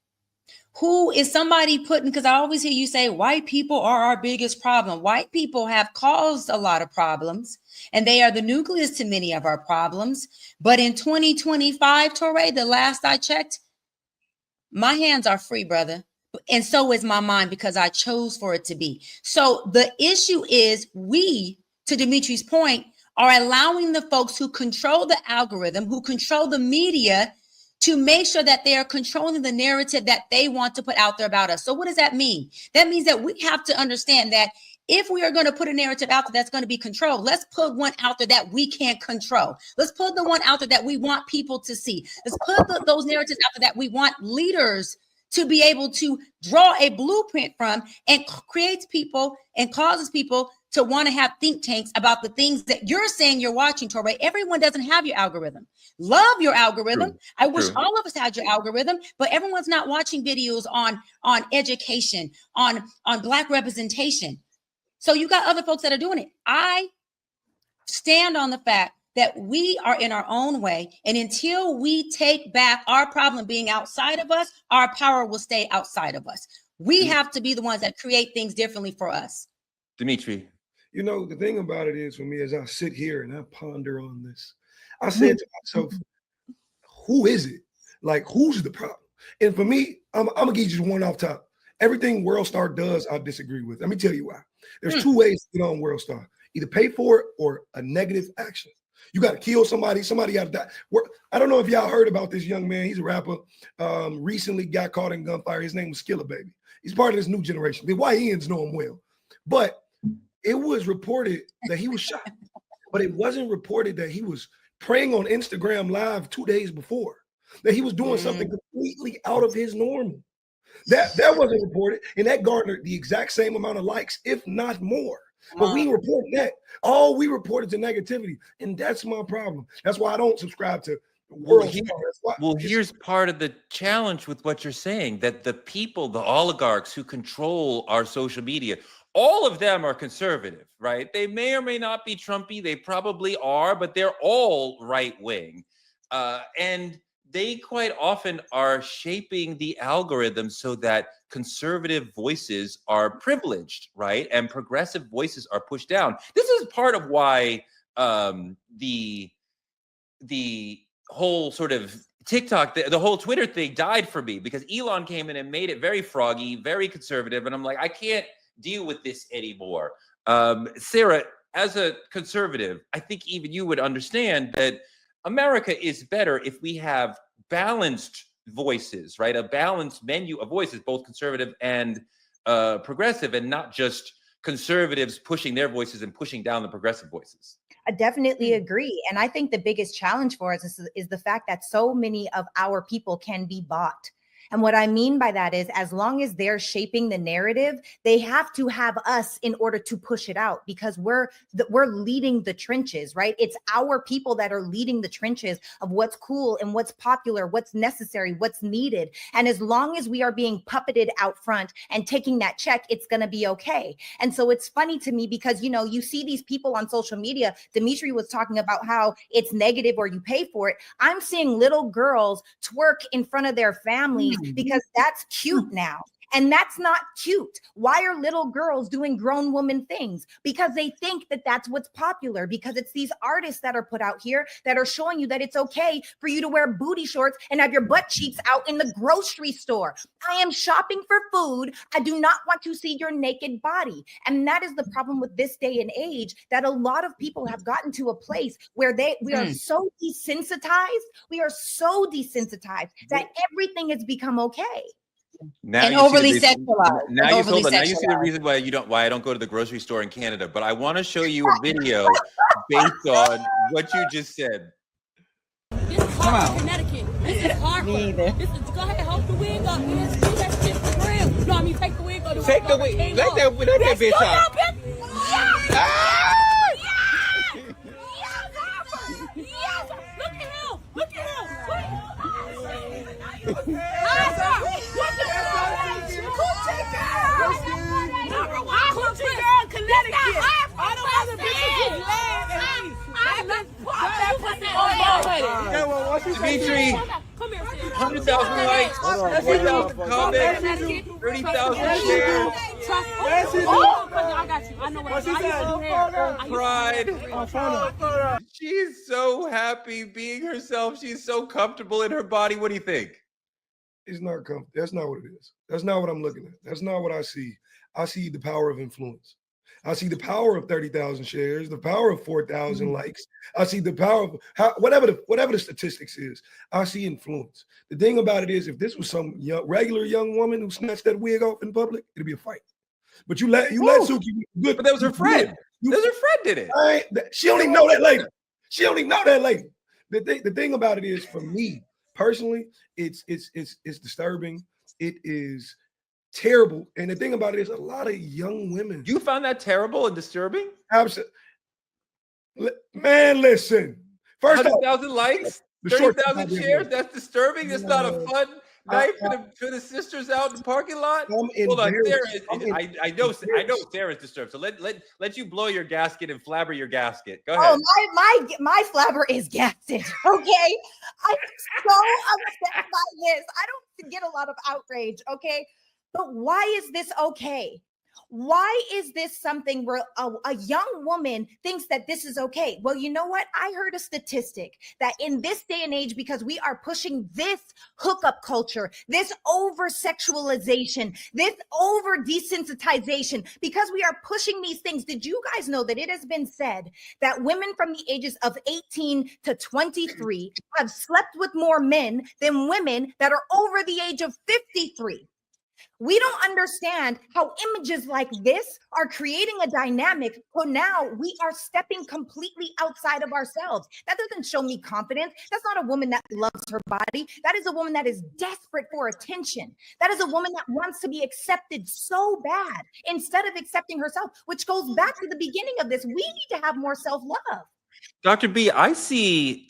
Speaker 3: Who is somebody putting, because I always hear you say white people are our biggest problem. White people have caused a lot of problems and they are the nucleus to many of our problems. But in 2025, Torey, the last I checked, my hands are free, brother. And so is my mind because I chose for it to be. So the issue is we, to Dimitri's point, are allowing the folks who control the algorithm, who control the media, to make sure that they are controlling the narrative that they want to put out there about us. So what does that mean? That means that we have to understand that if we are going to put a narrative out there that's going to be controlled, let's put one out there that we can't control. Let's put the one out there that we want people to see. Let's put those narratives out there that we want leaders to be able to draw a blueprint from, and creates people and causes people to want to have think tanks about the things that you're saying you're watching, Torey. Everyone doesn't have your algorithm. Love your algorithm.
Speaker 1: True.
Speaker 3: I wish all of us had your algorithm, but everyone's not watching videos on education, on Black representation. So you got other folks that are doing it. I stand on the fact that we are in our own way. And until we take back our problem being outside of us, our power will stay outside of us. We have to be the ones that create things differently for us.
Speaker 1: Dimitri.
Speaker 2: You know, the thing about it is for me, as I sit here and I ponder on this, I said to myself, who is it? Like, who's the problem? And for me, I'm gonna give you just one off top. Everything WorldStar does, I disagree with. Let me tell you why. There's two ways to get on WorldStar: either pay for it or a negative action. You got to kill somebody. Somebody got to die. I don't know if y'all heard about this young man. He's a rapper. Recently got caught in gunfire. His name was Skilla Baby. He's part of this new generation. The YNs know him well, but it was reported that he was shot. But it wasn't reported that he was praying on Instagram Live 2 days before. That he was doing something completely out of his normal. That wasn't reported, and that garnered the exact same amount of likes, if not more. But we reported that. All we reported to negativity, and that's my problem. That's why I don't subscribe to
Speaker 1: Well, here's part of the challenge with what you're saying, that the people, the oligarchs who control our social media, all of them are conservative, right? They may or may not be Trumpy. They probably are, but they're all right wing. And they quite often are shaping the algorithm so that conservative voices are privileged, right? And progressive voices are pushed down. This is part of why the whole sort of TikTok, the whole Twitter thing died for me, because Elon came in and made it very froggy, very conservative. And I'm like, I can't deal with this anymore. Sarah, as a conservative, I think even you would understand that America is better if we have balanced voices, right? A balanced menu of voices, both conservative and progressive, and not just conservatives pushing their voices and pushing down the progressive voices.
Speaker 4: I definitely agree. And I think the biggest challenge for us is the fact that so many of our people can be bought. And what I mean by that is, as long as they're shaping the narrative, they have to have us in order to push it out, because we're leading the trenches, right? It's our people that are leading the trenches of what's cool and what's popular, what's necessary, what's needed. And as long as we are being puppeted out front and taking that check, it's going to be okay. And so it's funny to me because, you know, you see these people on social media. Dimitri was talking about how it's negative or you pay for it. I'm seeing little girls twerk in front of their families because that's cute now. And that's not cute. Why are little girls doing grown woman things? Because they think that that's what's popular, because it's these artists that are put out here that are showing you that it's okay for you to wear booty shorts and have your butt cheeks out in the grocery store. I am shopping for food. I do not want to see your naked body. And that is the problem with this day and age, that a lot of people have gotten to a place where we are so desensitized. We are so desensitized that everything has become okay.
Speaker 1: Now
Speaker 3: and overly sexualized.
Speaker 1: Now you see the reason why I don't go to the grocery store in Canada. But I want to show you a video based on what you just said.
Speaker 6: This is Harvey, Connecticut. This is Harvey. Me either. This is, go ahead, help the wig up. Do that shit for real. No, I mean take the wig up.
Speaker 7: Take the wig. Let that bitch out.
Speaker 6: Yes. Look at him. Look at him. Coochie girl, Connecticut. I don't want to be
Speaker 1: Dimitri, 100,000 likes, 4,000 comments, 30,000 shares.
Speaker 6: I got you. I know what
Speaker 1: Pride. She's so happy being herself. She's so comfortable in her body. What do you think?
Speaker 2: It's not comfortable. That's not what it is. That's not what I'm looking at. That's not what I see. I see the power of influence. I see the power of 30,000 shares, the power of 4,000 likes. I see the power of whatever the statistics is. I see influence. The thing about it is, if this was some regular young woman who snatched that wig off in public, it'd be a fight. But you let Suki good.
Speaker 1: But that was her friend. That was her friend did it.
Speaker 2: She don't even know that lady. She don't even know that lady. The thing about it is, for me personally, it's disturbing. It is terrible. And the thing about it is, a lot of young women.
Speaker 1: You found that terrible and disturbing?
Speaker 2: Absolutely. Man, listen. First
Speaker 1: 100,000 likes, 30,000 shares. That's disturbing. It's not a fun night for the sisters out in the parking lot. Hold on, Sarah. I know Sarah's disturbed. So let you blow your gasket and flabber your gasket. Go ahead.
Speaker 4: Oh, my flabber is gasted. Okay, I'm so upset by this. I don't get a lot of outrage. Okay. But why is this okay? Why is this something where a young woman thinks that this is okay? Well, you know what? I heard a statistic that in this day and age, because we are pushing this hookup culture, this over sexualization, this over desensitization, because we are pushing these things. Did you guys know that it has been said that women from the ages of 18 to 23 have slept with more men than women that are over the age of 53? We don't understand how images like this are creating a dynamic. So now we are stepping completely outside of ourselves. That doesn't show me confidence. That's not a woman that loves her body. That is a woman that is desperate for attention. That is a woman that wants to be accepted so bad instead of accepting herself, which goes back to the beginning of this. We need to have more self-love.
Speaker 1: Dr. B, I see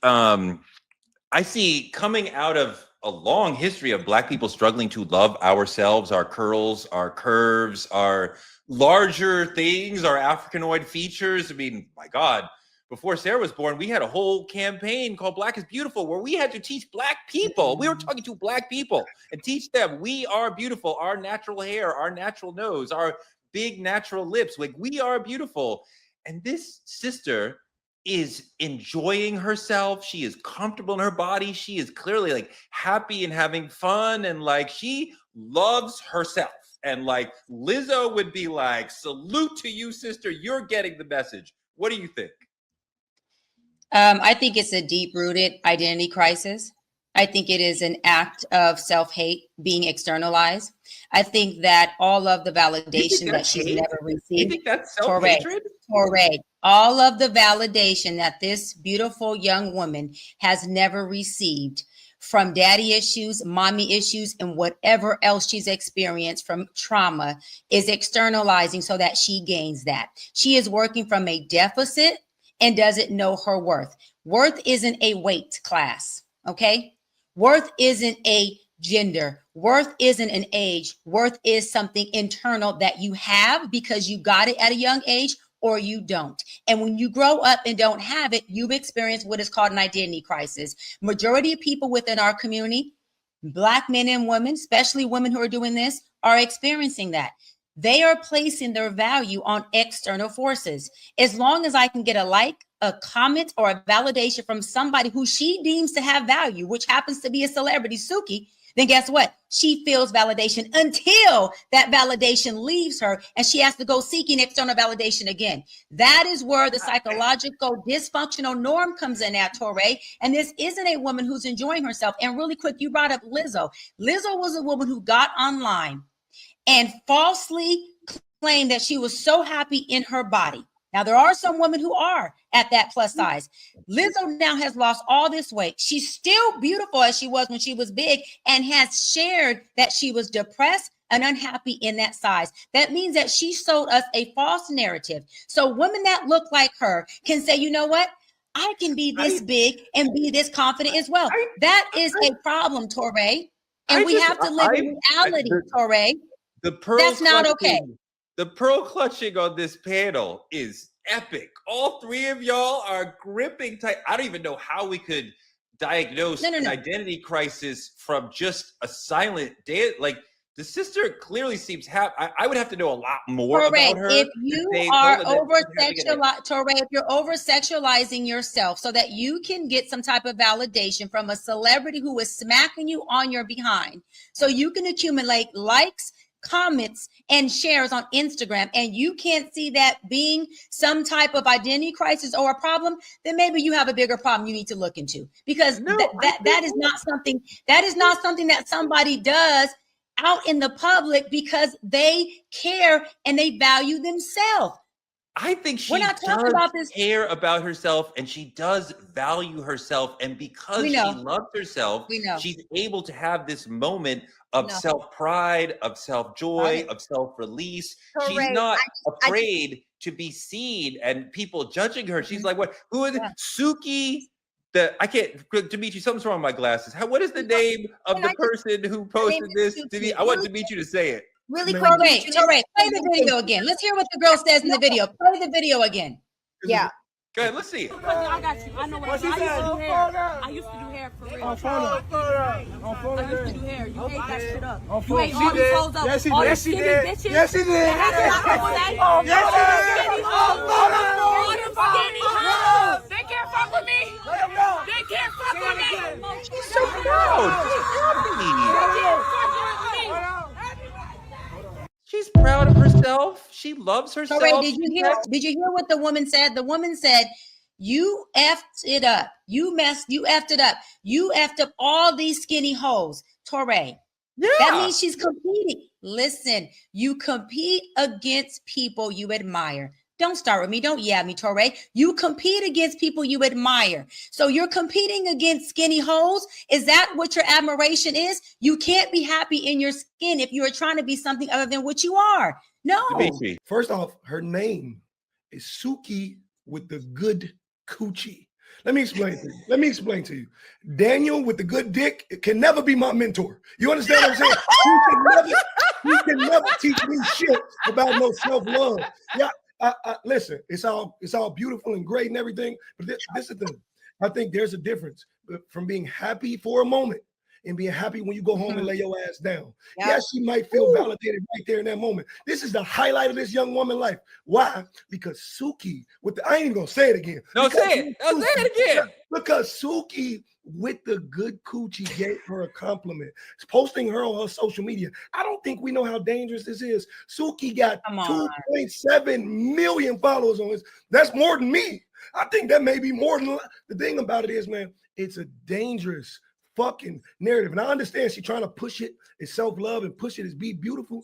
Speaker 1: coming out of a long history of Black people struggling to love ourselves, our curls, our curves, our larger things, our Africanoid features. I mean, my God, before Sarah was born, we had a whole campaign called Black is Beautiful, where we had to teach Black people. We were talking to Black people and teach them we are beautiful, our natural hair, our natural nose, our big natural lips. Like, we are beautiful. And this sister is enjoying herself. She is comfortable in her body. She is clearly like happy and having fun, and like she loves herself. And like Lizzo would be like, salute to you, sister. You're getting the message. What do you think?
Speaker 3: I think it's a deep-rooted identity crisis. I think it is an act of self-hate being externalized. I think that all of the validation that she's never received.
Speaker 1: You think that's self-hatred?
Speaker 3: Correct. All of the validation that this beautiful young woman has never received from daddy issues, mommy issues, and whatever else she's experienced from trauma is externalizing so that she gains that. She is working from a deficit and doesn't know her worth. Worth isn't a weight class, okay? Worth isn't a gender. Worth isn't an age. Worth is something internal that you have because you got it at a young age or you don't. And when you grow up and don't have it, you've experienced what is called an identity crisis. Majority of people within our community, Black men and women, especially women who are doing this, are experiencing that. They are placing their value on external forces. As long as I can get a like, a comment, or a validation from somebody who she deems to have value, which happens to be a celebrity, Suki, then guess what? She feels validation until that validation leaves her and she has to go seeking external validation again. That is where the psychological dysfunctional norm comes in at, Torey. And this isn't a woman who's enjoying herself. And really quick, you brought up Lizzo. Lizzo was a woman who got online and falsely claimed that she was so happy in her body. Now, there are some women who are at that plus size. Lizzo now has lost all this weight. She's still beautiful as she was when she was big and has shared that she was depressed and unhappy in that size. That means that she sold us a false narrative. So women that look like her can say, you know what? I can be this big and be this confident as well. That is a problem, Torey. And we have to live in reality, Torey. That's not okay.
Speaker 1: The pearl clutching on this panel is epic. All three of y'all are gripping tight. I don't even know how we could diagnose an identity crisis from just a silent day. Like, the sister clearly seems happy. I would have to know a lot more about her.
Speaker 3: If you are if you're over-sexualizing yourself so that you can get some type of validation from a celebrity who is smacking you on your behind, so you can accumulate likes, comments, and shares on Instagram, and you can't see that being some type of identity crisis or a problem, then maybe you have a bigger problem you need to look into, because that is not something that somebody does out in the public because they care and they value themselves.
Speaker 1: I think she does care about herself, and she does value herself. And because she loves herself, she's able to have this moment of self-pride, of self-joy, of self-release. She's not afraid to be seen and people judging her. She's like, what? Who is it? Suki? I can't, Dimitri, something's wrong with my glasses. What is the name of the person who posted this? I want Dimitri to say it.
Speaker 4: Really quick,
Speaker 3: Torey, play the video again. Let's hear what the girl says in the video. Play the video again.
Speaker 4: Yeah.
Speaker 1: Go ahead, let's see.
Speaker 6: I got you. I know what I used to do hair. I used to do hair for real. I used to do hair. You ate that shit up. You ate all these hoes up.
Speaker 7: Yes, she
Speaker 6: all
Speaker 7: did.
Speaker 6: these skinny bitches.
Speaker 7: Yes, she did.
Speaker 6: That has not been said. All them skinny hoes. All them skinny hoes. They can't fuck with me. They can't fuck with me.
Speaker 1: She's so proud. She's proud of herself. She loves herself.
Speaker 3: Torey, did you hear what the woman said? The woman said, you effed it up. You effed it up. You effed up all these skinny hoes. Torey.
Speaker 1: Yeah.
Speaker 3: That means she's competing. Listen, you compete against people you admire. Don't start with me. Don't yab me, Torey. You compete against people you admire. So you're competing against skinny hoes. Is that what your admiration is? You can't be happy in your skin if you are trying to be something other than what you are. No.
Speaker 2: First off, her name is Suki with the good coochie. Let me explain to you. Daniel with the good dick can never be my mentor. You understand what I'm saying? He can never teach me shit about no self-love. Yeah. Listen, it's all beautiful and great and everything, but this is the thing. I think there's a difference from being happy for a moment and being happy when you go home and lay your ass down. Yeah. Yes, she might feel validated right there in that moment. This is the highlight of this young woman's life. Why? Because Suki I ain't even gonna say it again.
Speaker 1: No, say it again.
Speaker 2: Because Suki with the good coochie gave her a compliment. Posting her on her social media. I don't think we know how dangerous this is. Suki got 2.7 million followers on this. That's more than me. I think that may be more than the thing about it is, man, it's a dangerous fucking narrative. And I understand she's trying to push it as self-love and push it as be beautiful,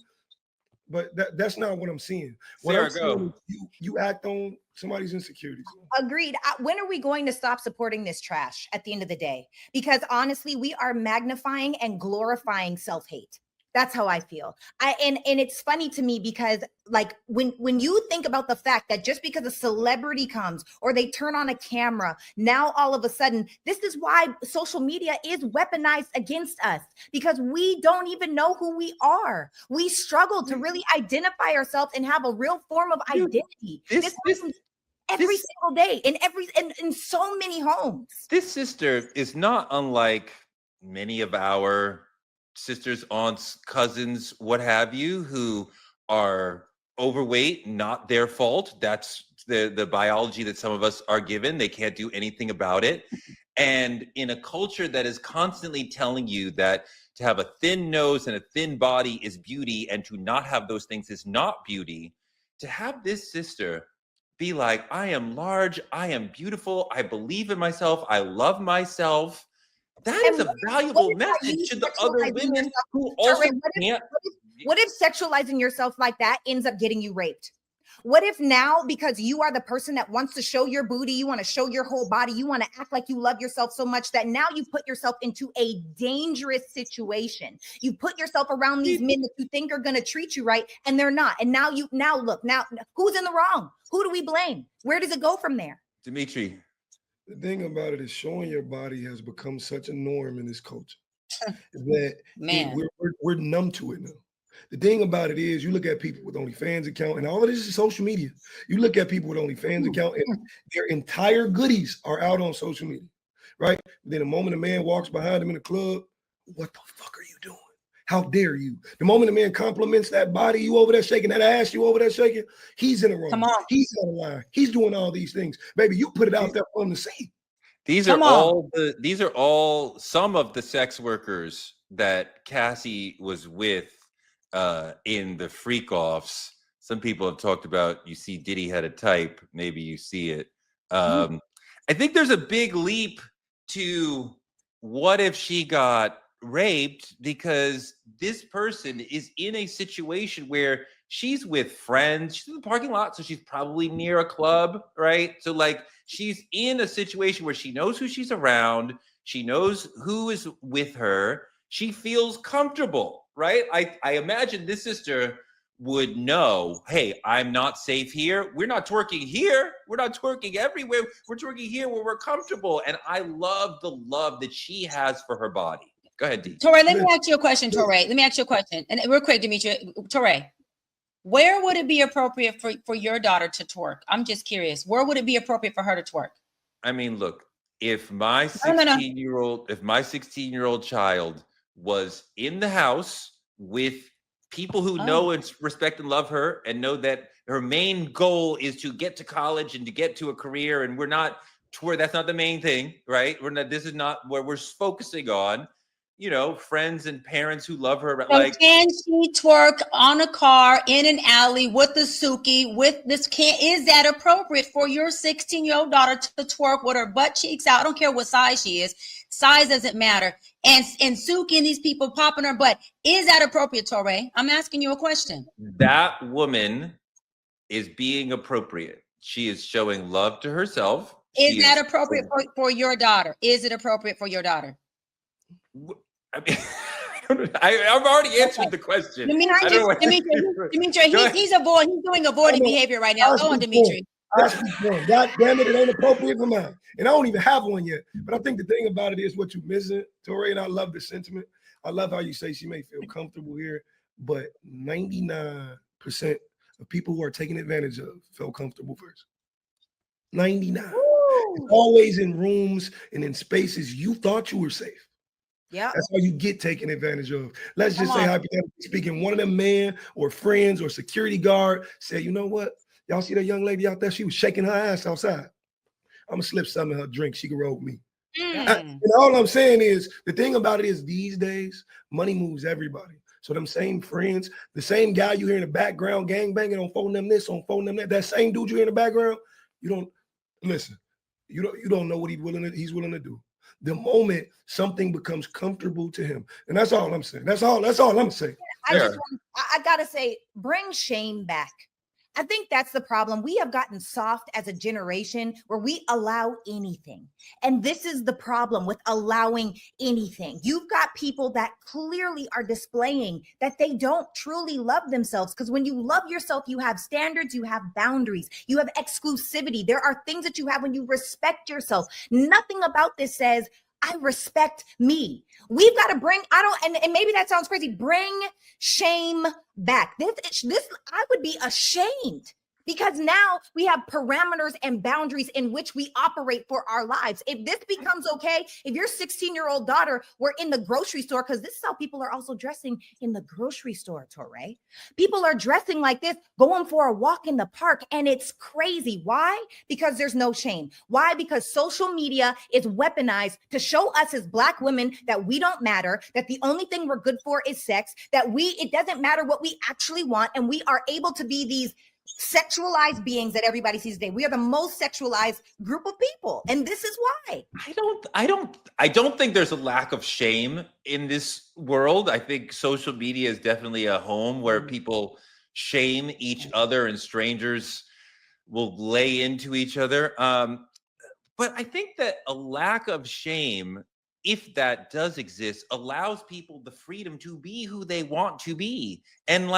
Speaker 2: but that's not what I'm seeing. What I'm seeing is you act on somebody's insecurities.
Speaker 4: Agreed. When are we going to stop supporting this trash at the end of the day? Because honestly, we are magnifying and glorifying self-hate. That's how I feel. And it's funny to me because like when you think about the fact that just because a celebrity comes or they turn on a camera, now all of a sudden, this is why social media is weaponized against us, because we don't even know who we are. We struggle to really identify ourselves and have a real form of identity. This happens every single day in so many homes.
Speaker 1: This sister is not unlike many of our sisters, aunts, cousins, what have you, who are overweight, not their fault. That's the biology that some of us are given. They can't do anything about it. And in a culture that is constantly telling you that to have a thin nose and a thin body is beauty, and to not have those things is not beauty, to have this sister be like, I am large, I am beautiful, I believe in myself, I love myself. That is a valuable message to the other women who also can't.
Speaker 4: What if sexualizing yourself like that ends up getting you raped? What if now, because you are the person that wants to show your booty, you want to show your whole body, you want to act like you love yourself so much that now you put yourself into a dangerous situation. You put yourself around these men that you think are going to treat you right, and they're not. And now look, who's in the wrong? Who do we blame? Where does it go from there?
Speaker 1: Dimitri.
Speaker 2: The thing about it is showing your body has become such a norm in this culture that we're numb to it now. The thing about it is you look at people with OnlyFans account, and all of this is social media. You look at people with OnlyFans account and their entire goodies are out on social media, right? Then the moment a man walks behind them in the club, what the fuck are you doing? How dare you? The moment a man compliments that body, you over there shaking that ass, you over there shaking, he's in the wrong.
Speaker 3: Come on.
Speaker 2: He's on the line. He's doing all these things. Baby, you put it out there for him to see.
Speaker 1: These are all some of the sex workers that Cassie was with in the freak offs. Some people have talked about, you see Diddy had a type, maybe you see it. I think there's a big leap to what if she got raped, because this person is in a situation where she's with friends, she's in the parking lot, so she's probably near a club, right? So like she's in a situation where she knows who she's around, she knows who is with her, she feels comfortable, right? I imagine this sister would know, hey, I'm not safe here. We're not twerking here. We're not twerking everywhere. We're twerking here where we're comfortable. And I love the love that she has for her body. Go ahead, D.
Speaker 3: Torey, let me ask you a question, Torey. Let me ask you a question. And real quick, Dimitri, Torey, Where would it be appropriate for your daughter to twerk? I'm just curious. Where would it be appropriate for her to twerk?
Speaker 1: I mean, look, if my
Speaker 3: No.
Speaker 1: 16-year-old child was in the house with people who know and respect and love her and know that her main goal is to get to college and to get to a career, and that's not the main thing, right? This is not where we're focusing on, friends and parents who love her.
Speaker 3: So can she twerk on a car in an alley with the Suki is that appropriate for your 16-year-old daughter to twerk with her butt cheeks out? I don't care what size she is. Size doesn't matter. And Suki and these people popping her butt. Is that appropriate, Torey? I'm asking you a question.
Speaker 1: That woman is being appropriate. She is showing love to herself.
Speaker 3: Is that appropriate for your daughter? Is it appropriate for your daughter?
Speaker 1: I mean, I've already answered the question.
Speaker 3: Dimitri, he's doing avoiding behavior right now. Go on, Dimitri.
Speaker 2: God damn it ain't appropriate for mine. And I don't even have one yet. But I think the thing about it is what you're missing, Torey, and I love the sentiment. I love how you say she may feel comfortable here, but 99% of people who are taken advantage of felt comfortable first. 99. It's always in rooms and in spaces you thought you were safe.
Speaker 4: Yeah,
Speaker 2: that's how you get taken advantage of. Let's just say, hypothetically speaking, one of them men or friends or security guard said, you know what? Y'all see that young lady out there? She was shaking her ass outside. I'm gonna slip something in her drink. She can roll with me. And all I'm saying is, the thing about it is these days, money moves everybody. So them same friends, the same guy you hear in the background gangbanging on phone them this, on phone them that same dude you hear in the background, you don't know what he's willing to do. The moment something becomes comfortable to him. And that's all I'm saying. That's all I'm saying.
Speaker 4: I gotta say, bring shame back. I think that's the problem. We have gotten soft as a generation where we allow anything. And this is the problem with allowing anything. You've got people that clearly are displaying that they don't truly love themselves. Because when you love yourself, you have standards, you have boundaries, you have exclusivity. There are things that you have when you respect yourself. Nothing about this says, I respect me. We've got to bring, and maybe that sounds crazy, bring shame back. This, I would be ashamed because now we have parameters and boundaries in which we operate for our lives. If this becomes okay, if your 16-year-old daughter were in the grocery store, because this is how people are also dressing in the grocery store, Torey. People are dressing like this, going for a walk in the park, and it's crazy. Why? Because there's no shame. Why? Because social media is weaponized to show us as Black women that we don't matter, that the only thing we're good for is sex, that it doesn't matter what we actually want, and we are able to be these sexualized beings that everybody sees today. We are the most sexualized group of people, and this is why.
Speaker 1: I don't think there's a lack of shame in this world. I think social media is definitely a home where people shame each other and strangers will lay into each other. But I think that a lack of shame, if that does exist, allows people the freedom to be who they want to be. And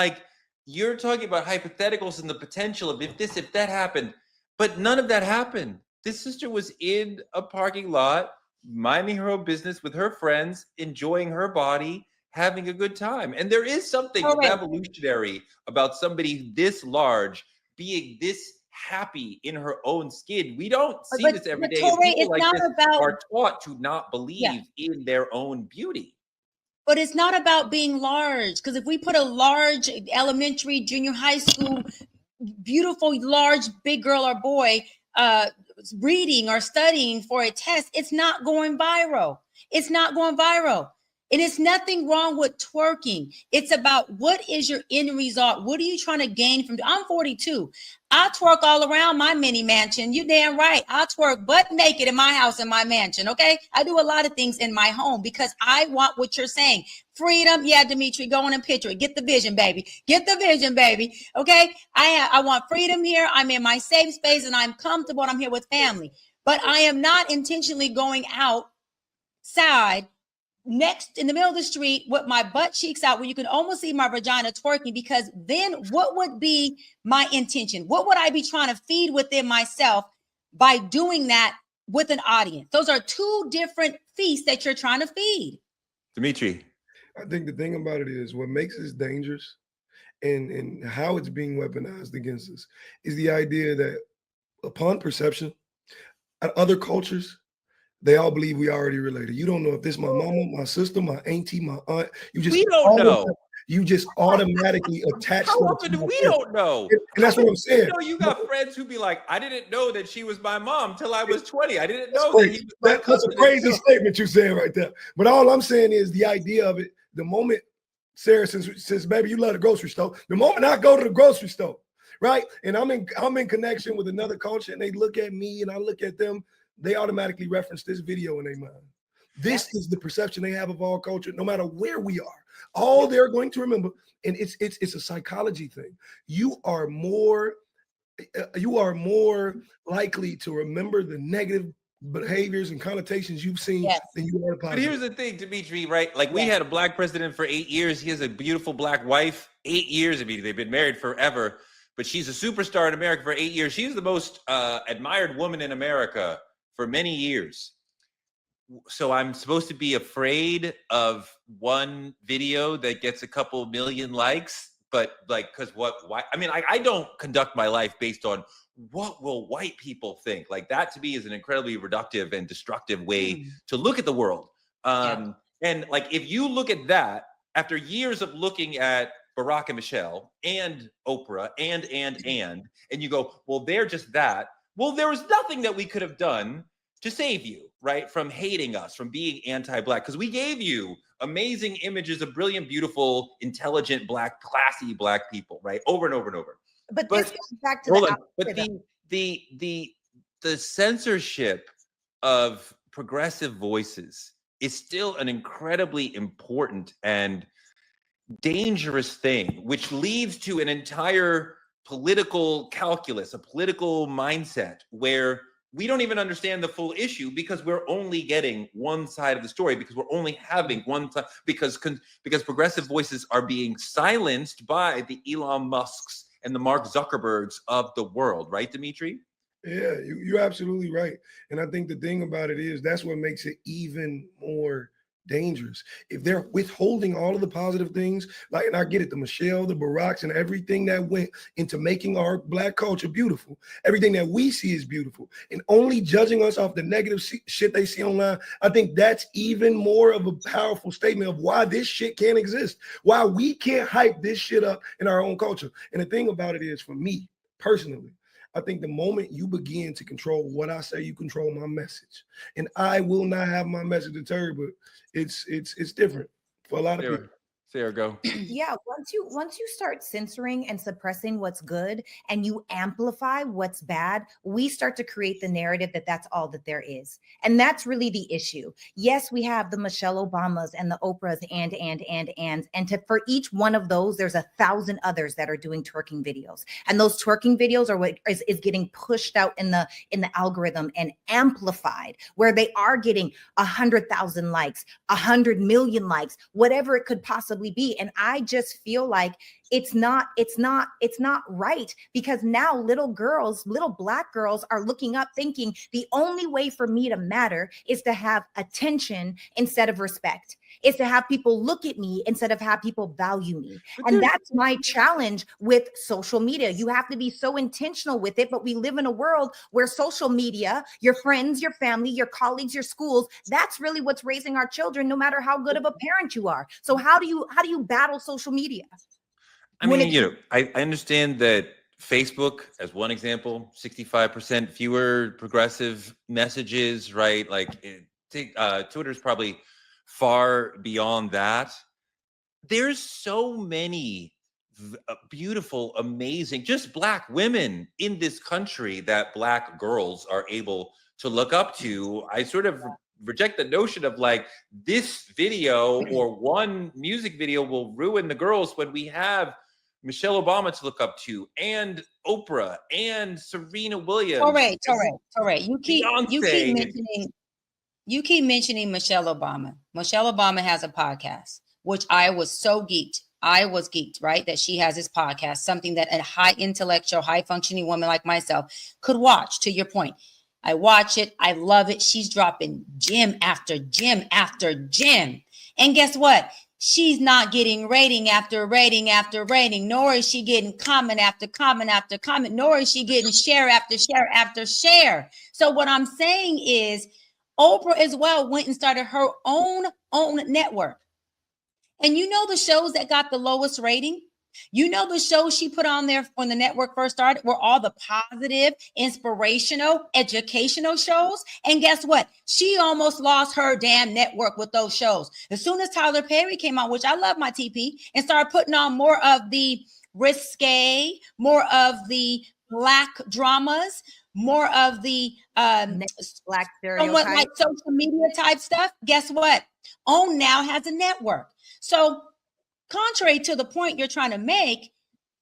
Speaker 1: you're talking about hypotheticals and the potential of if that happened, but none of that happened. This sister was in a parking lot, minding her own business with her friends, enjoying her body, having a good time. And there is something revolutionary about somebody this large being this happy in her own skin. We don't see this every day.
Speaker 3: Torey,
Speaker 1: people like this are taught to not believe in their own beauty.
Speaker 3: But it's not about being large, because if we put a large elementary, junior high school, beautiful, large, big girl or boy reading or studying for a test, it's not going viral. It's not going viral. And it's nothing wrong with twerking. It's about what is your end result? What are you trying to gain from? I'm 42. I twerk all around my mini mansion. You damn right. I twerk butt naked in my house, in my mansion. Okay. I do a lot of things in my home because I want what you're saying. Freedom. Yeah, Dimitri, go on and picture it. Get the vision, baby. Get the vision, baby. Okay. I want freedom here. I'm in my safe space and I'm comfortable and I'm here with family. But I am not intentionally going outside next in the middle of the street with my butt cheeks out where you can almost see my vagina twerking, because then what would be my intention? What would I be trying to feed within myself by doing that with an audience? Those are two different feasts that you're trying to feed.
Speaker 1: Dimitri.
Speaker 2: I think the thing about it is what makes this dangerous and how it's being weaponized against us is the idea that upon perception, other cultures, they all believe we already related. You don't know if this is my mama, my sister, my auntie, my aunt.
Speaker 1: We don't know.
Speaker 2: You just automatically attach.
Speaker 1: How often do we don't know?
Speaker 2: And that's what I'm saying.
Speaker 1: You know, you got friends who be like, I didn't know that she was my mom till I was 20. I didn't know that he was my cousin.
Speaker 2: That's a crazy statement you're saying right there. But all I'm saying is the idea of it, the moment Sarah says, baby, you love the grocery store. The moment I go to the grocery store, right? And I'm in connection with another culture and they look at me and I look at them, they automatically reference this video in their mind. This is the perception they have of our culture, no matter where we are. All they're going to remember, and it's a psychology thing. You are more likely to remember the negative behaviors and connotations you've seen than you are positive.
Speaker 1: But here's the thing, Dimitri, right? Like we had a black president for 8 years. He has a beautiful black wife. 8 years. I mean, they've been married forever, but she's a superstar in America for 8 years. She's the most admired woman in America for many years. So I'm supposed to be afraid of one video that gets a couple million likes, but like, because why? I mean, I don't conduct my life based on what will white people think. Like that to me is an incredibly reductive and destructive way to look at the world. And like, if you look at that after years of looking at Barack and Michelle and Oprah and you go, well, they're just that. Well, there was nothing that we could have done to save you, right? From hating us, from being anti-black, because we gave you amazing images of brilliant, beautiful, intelligent, black, classy black people, right? Over and over and over.
Speaker 4: But this goes back to
Speaker 1: the censorship of progressive voices is still an incredibly important and dangerous thing, which leads to an entire political calculus, a political mindset where we don't even understand the full issue because we're only getting one side of the story, because we're only having one side, because progressive voices are being silenced by the Elon Musks and the Mark Zuckerbergs of the world, right, Dimitri?
Speaker 2: Yeah, you're absolutely right. And I think the thing about it is that's what makes it even more dangerous. If they're withholding all of the positive things, like, and I get it, the Michelle, the Baracks, and everything that went into making our black culture beautiful, everything that we see is beautiful, and only judging us off the negative shit they see online, I think that's even more of a powerful statement of why this shit can't exist, why we can't hype this shit up in our own culture. And the thing about it is, for me personally, I think the moment you begin to control what I say, you control my message. And I will not have my message deterred, but it's different for a lot of people.
Speaker 1: Sarah, go.
Speaker 4: Yeah, once you start censoring and suppressing what's good and you amplify what's bad, we start to create the narrative that that's all that there is. And that's really the issue. Yes, we have the Michelle Obamas and the Oprahs and for each one of those, there's 1,000 others that are doing twerking videos. And those twerking videos are what is getting pushed out in the algorithm and amplified, where they are getting 100,000 likes, 100 million likes, whatever it could possibly be. And I just feel like it's not right, because now little black girls are looking up thinking the only way for me to matter is to have attention instead of respect, is to have people look at me instead of have people value me. And that's my challenge with social media. You have to be so intentional with it, but we live in a world where social media, your friends, your family, your colleagues, your schools, that's really what's raising our children, no matter how good of a parent you are. So how do you battle social media?
Speaker 1: I mean, I understand that Facebook, as one example, 65% fewer progressive messages, right? Like Twitter's probably far beyond that. There's so many beautiful, amazing, just black women in this country that black girls are able to look up to. I sort of reject the notion of like this video or one music video will ruin the girls when we have Michelle Obama to look up to, and Oprah, and Serena Williams. All right.
Speaker 3: You keep mentioning Michelle Obama. Michelle Obama has a podcast, which I was so geeked. I was geeked, right? That she has this podcast, something that a high intellectual, high functioning woman like myself could watch, to your point. I watch it. I love it. She's dropping gem after gem after gem. And guess what? she's not getting rating after rating after rating, nor is she getting comment after comment after comment, nor is she getting share after share after share. So what I'm saying is Oprah as well went and started her own network. And you know the shows that got the lowest rating? You know the shows she put on there when the network first started were all the positive, inspirational, educational shows. And guess what? She almost lost her damn network with those shows. As soon as Tyler Perry came out, which I love my TP, and started putting on more of the risque, more of the Black dramas, more of the
Speaker 4: Black
Speaker 3: somewhat like social media type stuff, guess what? OWN now has a network. So contrary to the point you're trying to make,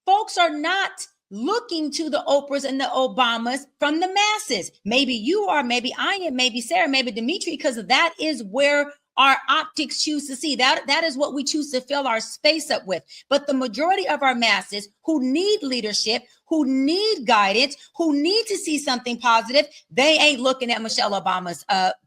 Speaker 3: folks are not looking to the Oprahs and the Obamas from the masses. Maybe you are, maybe I am, maybe Sarah, maybe Dimitri, because that is where our optics choose to see. That is what we choose to fill our space up with. But the majority of our masses who need leadership, who need guidance, who need to see something positive, they ain't looking at Michelle Obama's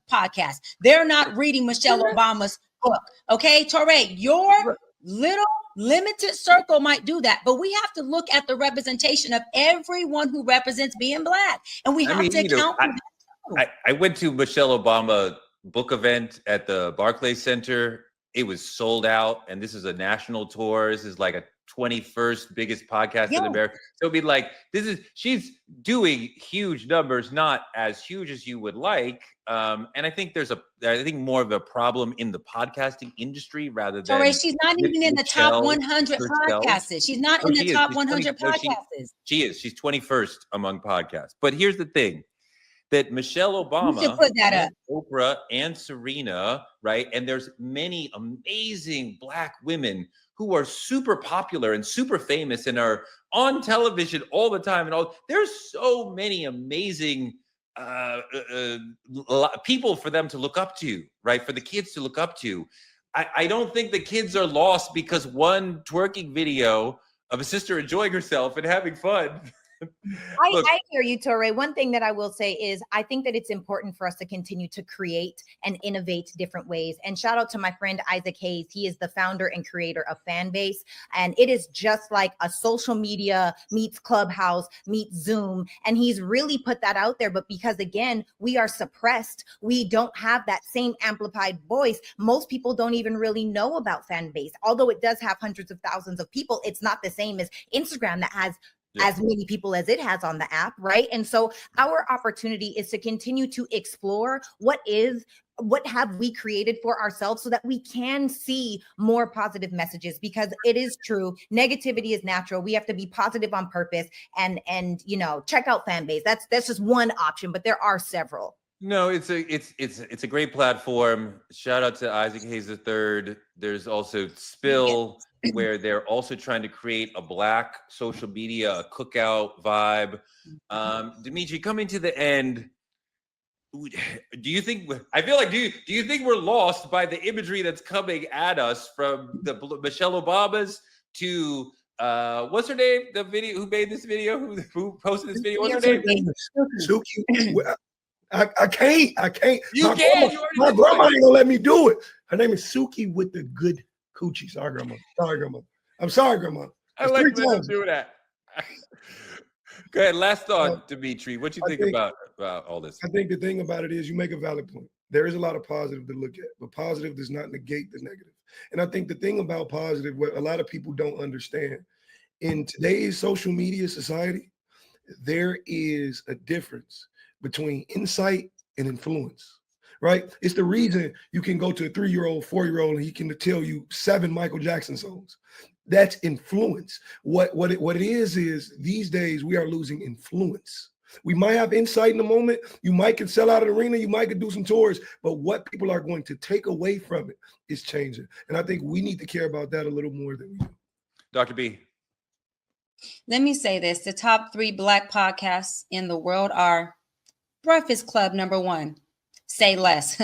Speaker 3: podcast. They're not reading Michelle Obama's book. Okay, Torey, your little limited circle might do that, but we have to look at the representation of everyone who represents being Black, and we have to account for that.
Speaker 1: I went to Michelle Obama book event at the Barclays Center. It was sold out, and this is a national tour. This is like a 21st biggest podcast in America. So it'd be like, she's doing huge numbers, not as huge as you would like. And I think I think more of a problem in the podcasting industry rather than.
Speaker 3: Torey, she's not even in the top 100 podcasts. She's not in the top 100 podcasts.
Speaker 1: She is. She's 21st among podcasts. But here's the thing. That Michelle Obama,
Speaker 3: put that up.
Speaker 1: Oprah, and Serena, right? And there's many amazing Black women who are super popular and super famous and are on television all the time. And there's so many amazing people for them to look up to, right? For the kids to look up to. I don't think the kids are lost because one twerking video of a sister enjoying herself and having fun.
Speaker 4: I hear you, Torey. One thing that I will say is I think that it's important for us to continue to create and innovate different ways. And shout out to my friend Isaac Hayes. He is the founder and creator of Fanbase. And it is just like a social media meets Clubhouse, meets Zoom. And he's really put that out there. But because, again, we are suppressed, we don't have that same amplified voice. Most people don't even really know about Fanbase. Although it does have hundreds of thousands of people, it's not the same as Instagram that has as many people as it has on the app, right? And so our opportunity is to continue to explore what have we created for ourselves so that we can see more positive messages, because it is true. Negativity is natural. We have to be positive on purpose and check out Fanbase. That's just one option, but there are several.
Speaker 1: No, it's a great platform. Shout out to Isaac Hayes III. There's also Spill, where they're also trying to create a Black social media, a cookout vibe. Dimitri, coming to the end, do you think we're lost by the imagery that's coming at us from the Michelle Obamas to what's her name? The video who made this video, who posted this video? What's her name?
Speaker 2: Suki. I can't. My grandma ain't gonna let me do it. Her name is Suki with the good coochie. Sorry, grandma. I'm sorry, grandma.
Speaker 1: I like to do that. Go ahead. Last thought, Dimitri. What you think about all this?
Speaker 2: I think the thing about it is you make a valid point. There is a lot of positive to look at, but positive does not negate the negative. And I think the thing about positive, what a lot of people don't understand, in today's social media society, there is a difference between insight and influence, right? It's the reason you can go to a 3-year-old, 4-year-old, and he can tell you 7 Michael Jackson songs. That's influence. What it is these days we are losing influence. We might have insight in the moment. You might can sell out an arena. You might can do some tours, but what people are going to take away from it is changing. And I think we need to care about that a little more than we do.
Speaker 1: Dr. B.
Speaker 3: Let me say this. The top 3 Black podcasts in the world are Breakfast Club, number 1, Say Less.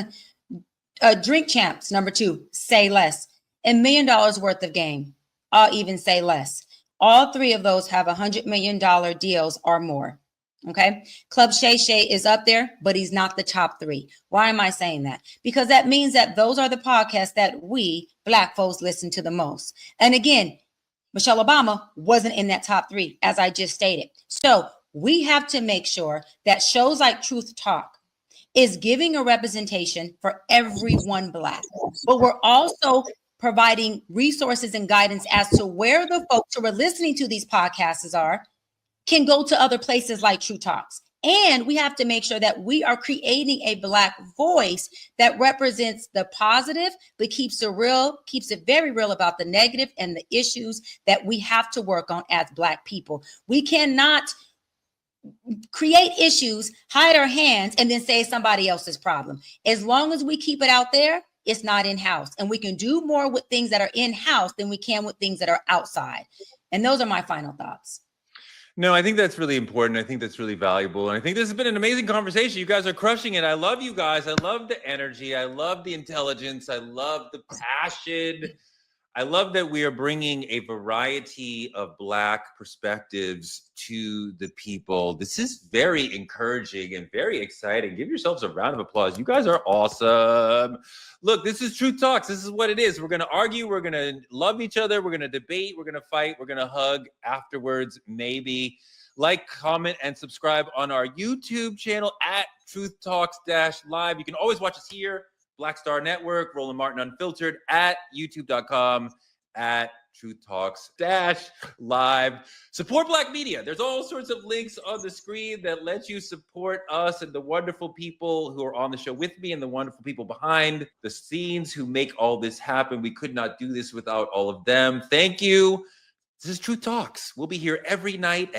Speaker 3: Drink Champs, number 2, Say Less. And $1 million worth of game, I'll even say less. All 3 of those have $100 million deals or more. Okay. Club Shay Shay is up there, but he's not the top 3. Why am I saying that? Because that means that those are the podcasts that we Black folks listen to the most. And again, Michelle Obama wasn't in that top 3, as I just stated. So we have to make sure that shows like Truth Talk is giving a representation for everyone Black, but we're also providing resources and guidance as to where the folks who are listening to these podcasts can go to other places like True Talks. And we have to make sure that we are creating a Black voice that represents the positive, but keeps it very real about the negative and the issues that we have to work on as Black people. We cannot create issues, hide our hands, and then say somebody else's problem. As long as we keep it out there, it's not in-house. And we can do more with things that are in-house than we can with things that are outside. And those are my final thoughts.
Speaker 1: No, I think that's really important. I think that's really valuable. And I think this has been an amazing conversation. You guys are crushing it. I love you guys. I love the energy. I love the intelligence. I love the passion. I love that we are bringing a variety of Black perspectives to the people. This is very encouraging and very exciting. Give yourselves a round of applause. You guys are awesome. Look, this is Truth Talks. This is what it is. We're going to argue. We're going to love each other. We're going to debate. We're going to fight. We're going to hug afterwards, maybe. Like, comment, and subscribe on our YouTube channel at TruthTalks-Live. You can always watch us here. Black Star Network, Roland Martin Unfiltered, at youtube.com, at Truth Talks-Live. Support Black media. There's all sorts of links on the screen that let you support us and the wonderful people who are on the show with me and the wonderful people behind the scenes who make all this happen. We could not do this without all of them. Thank you. This is Truth Talks. We'll be here every night at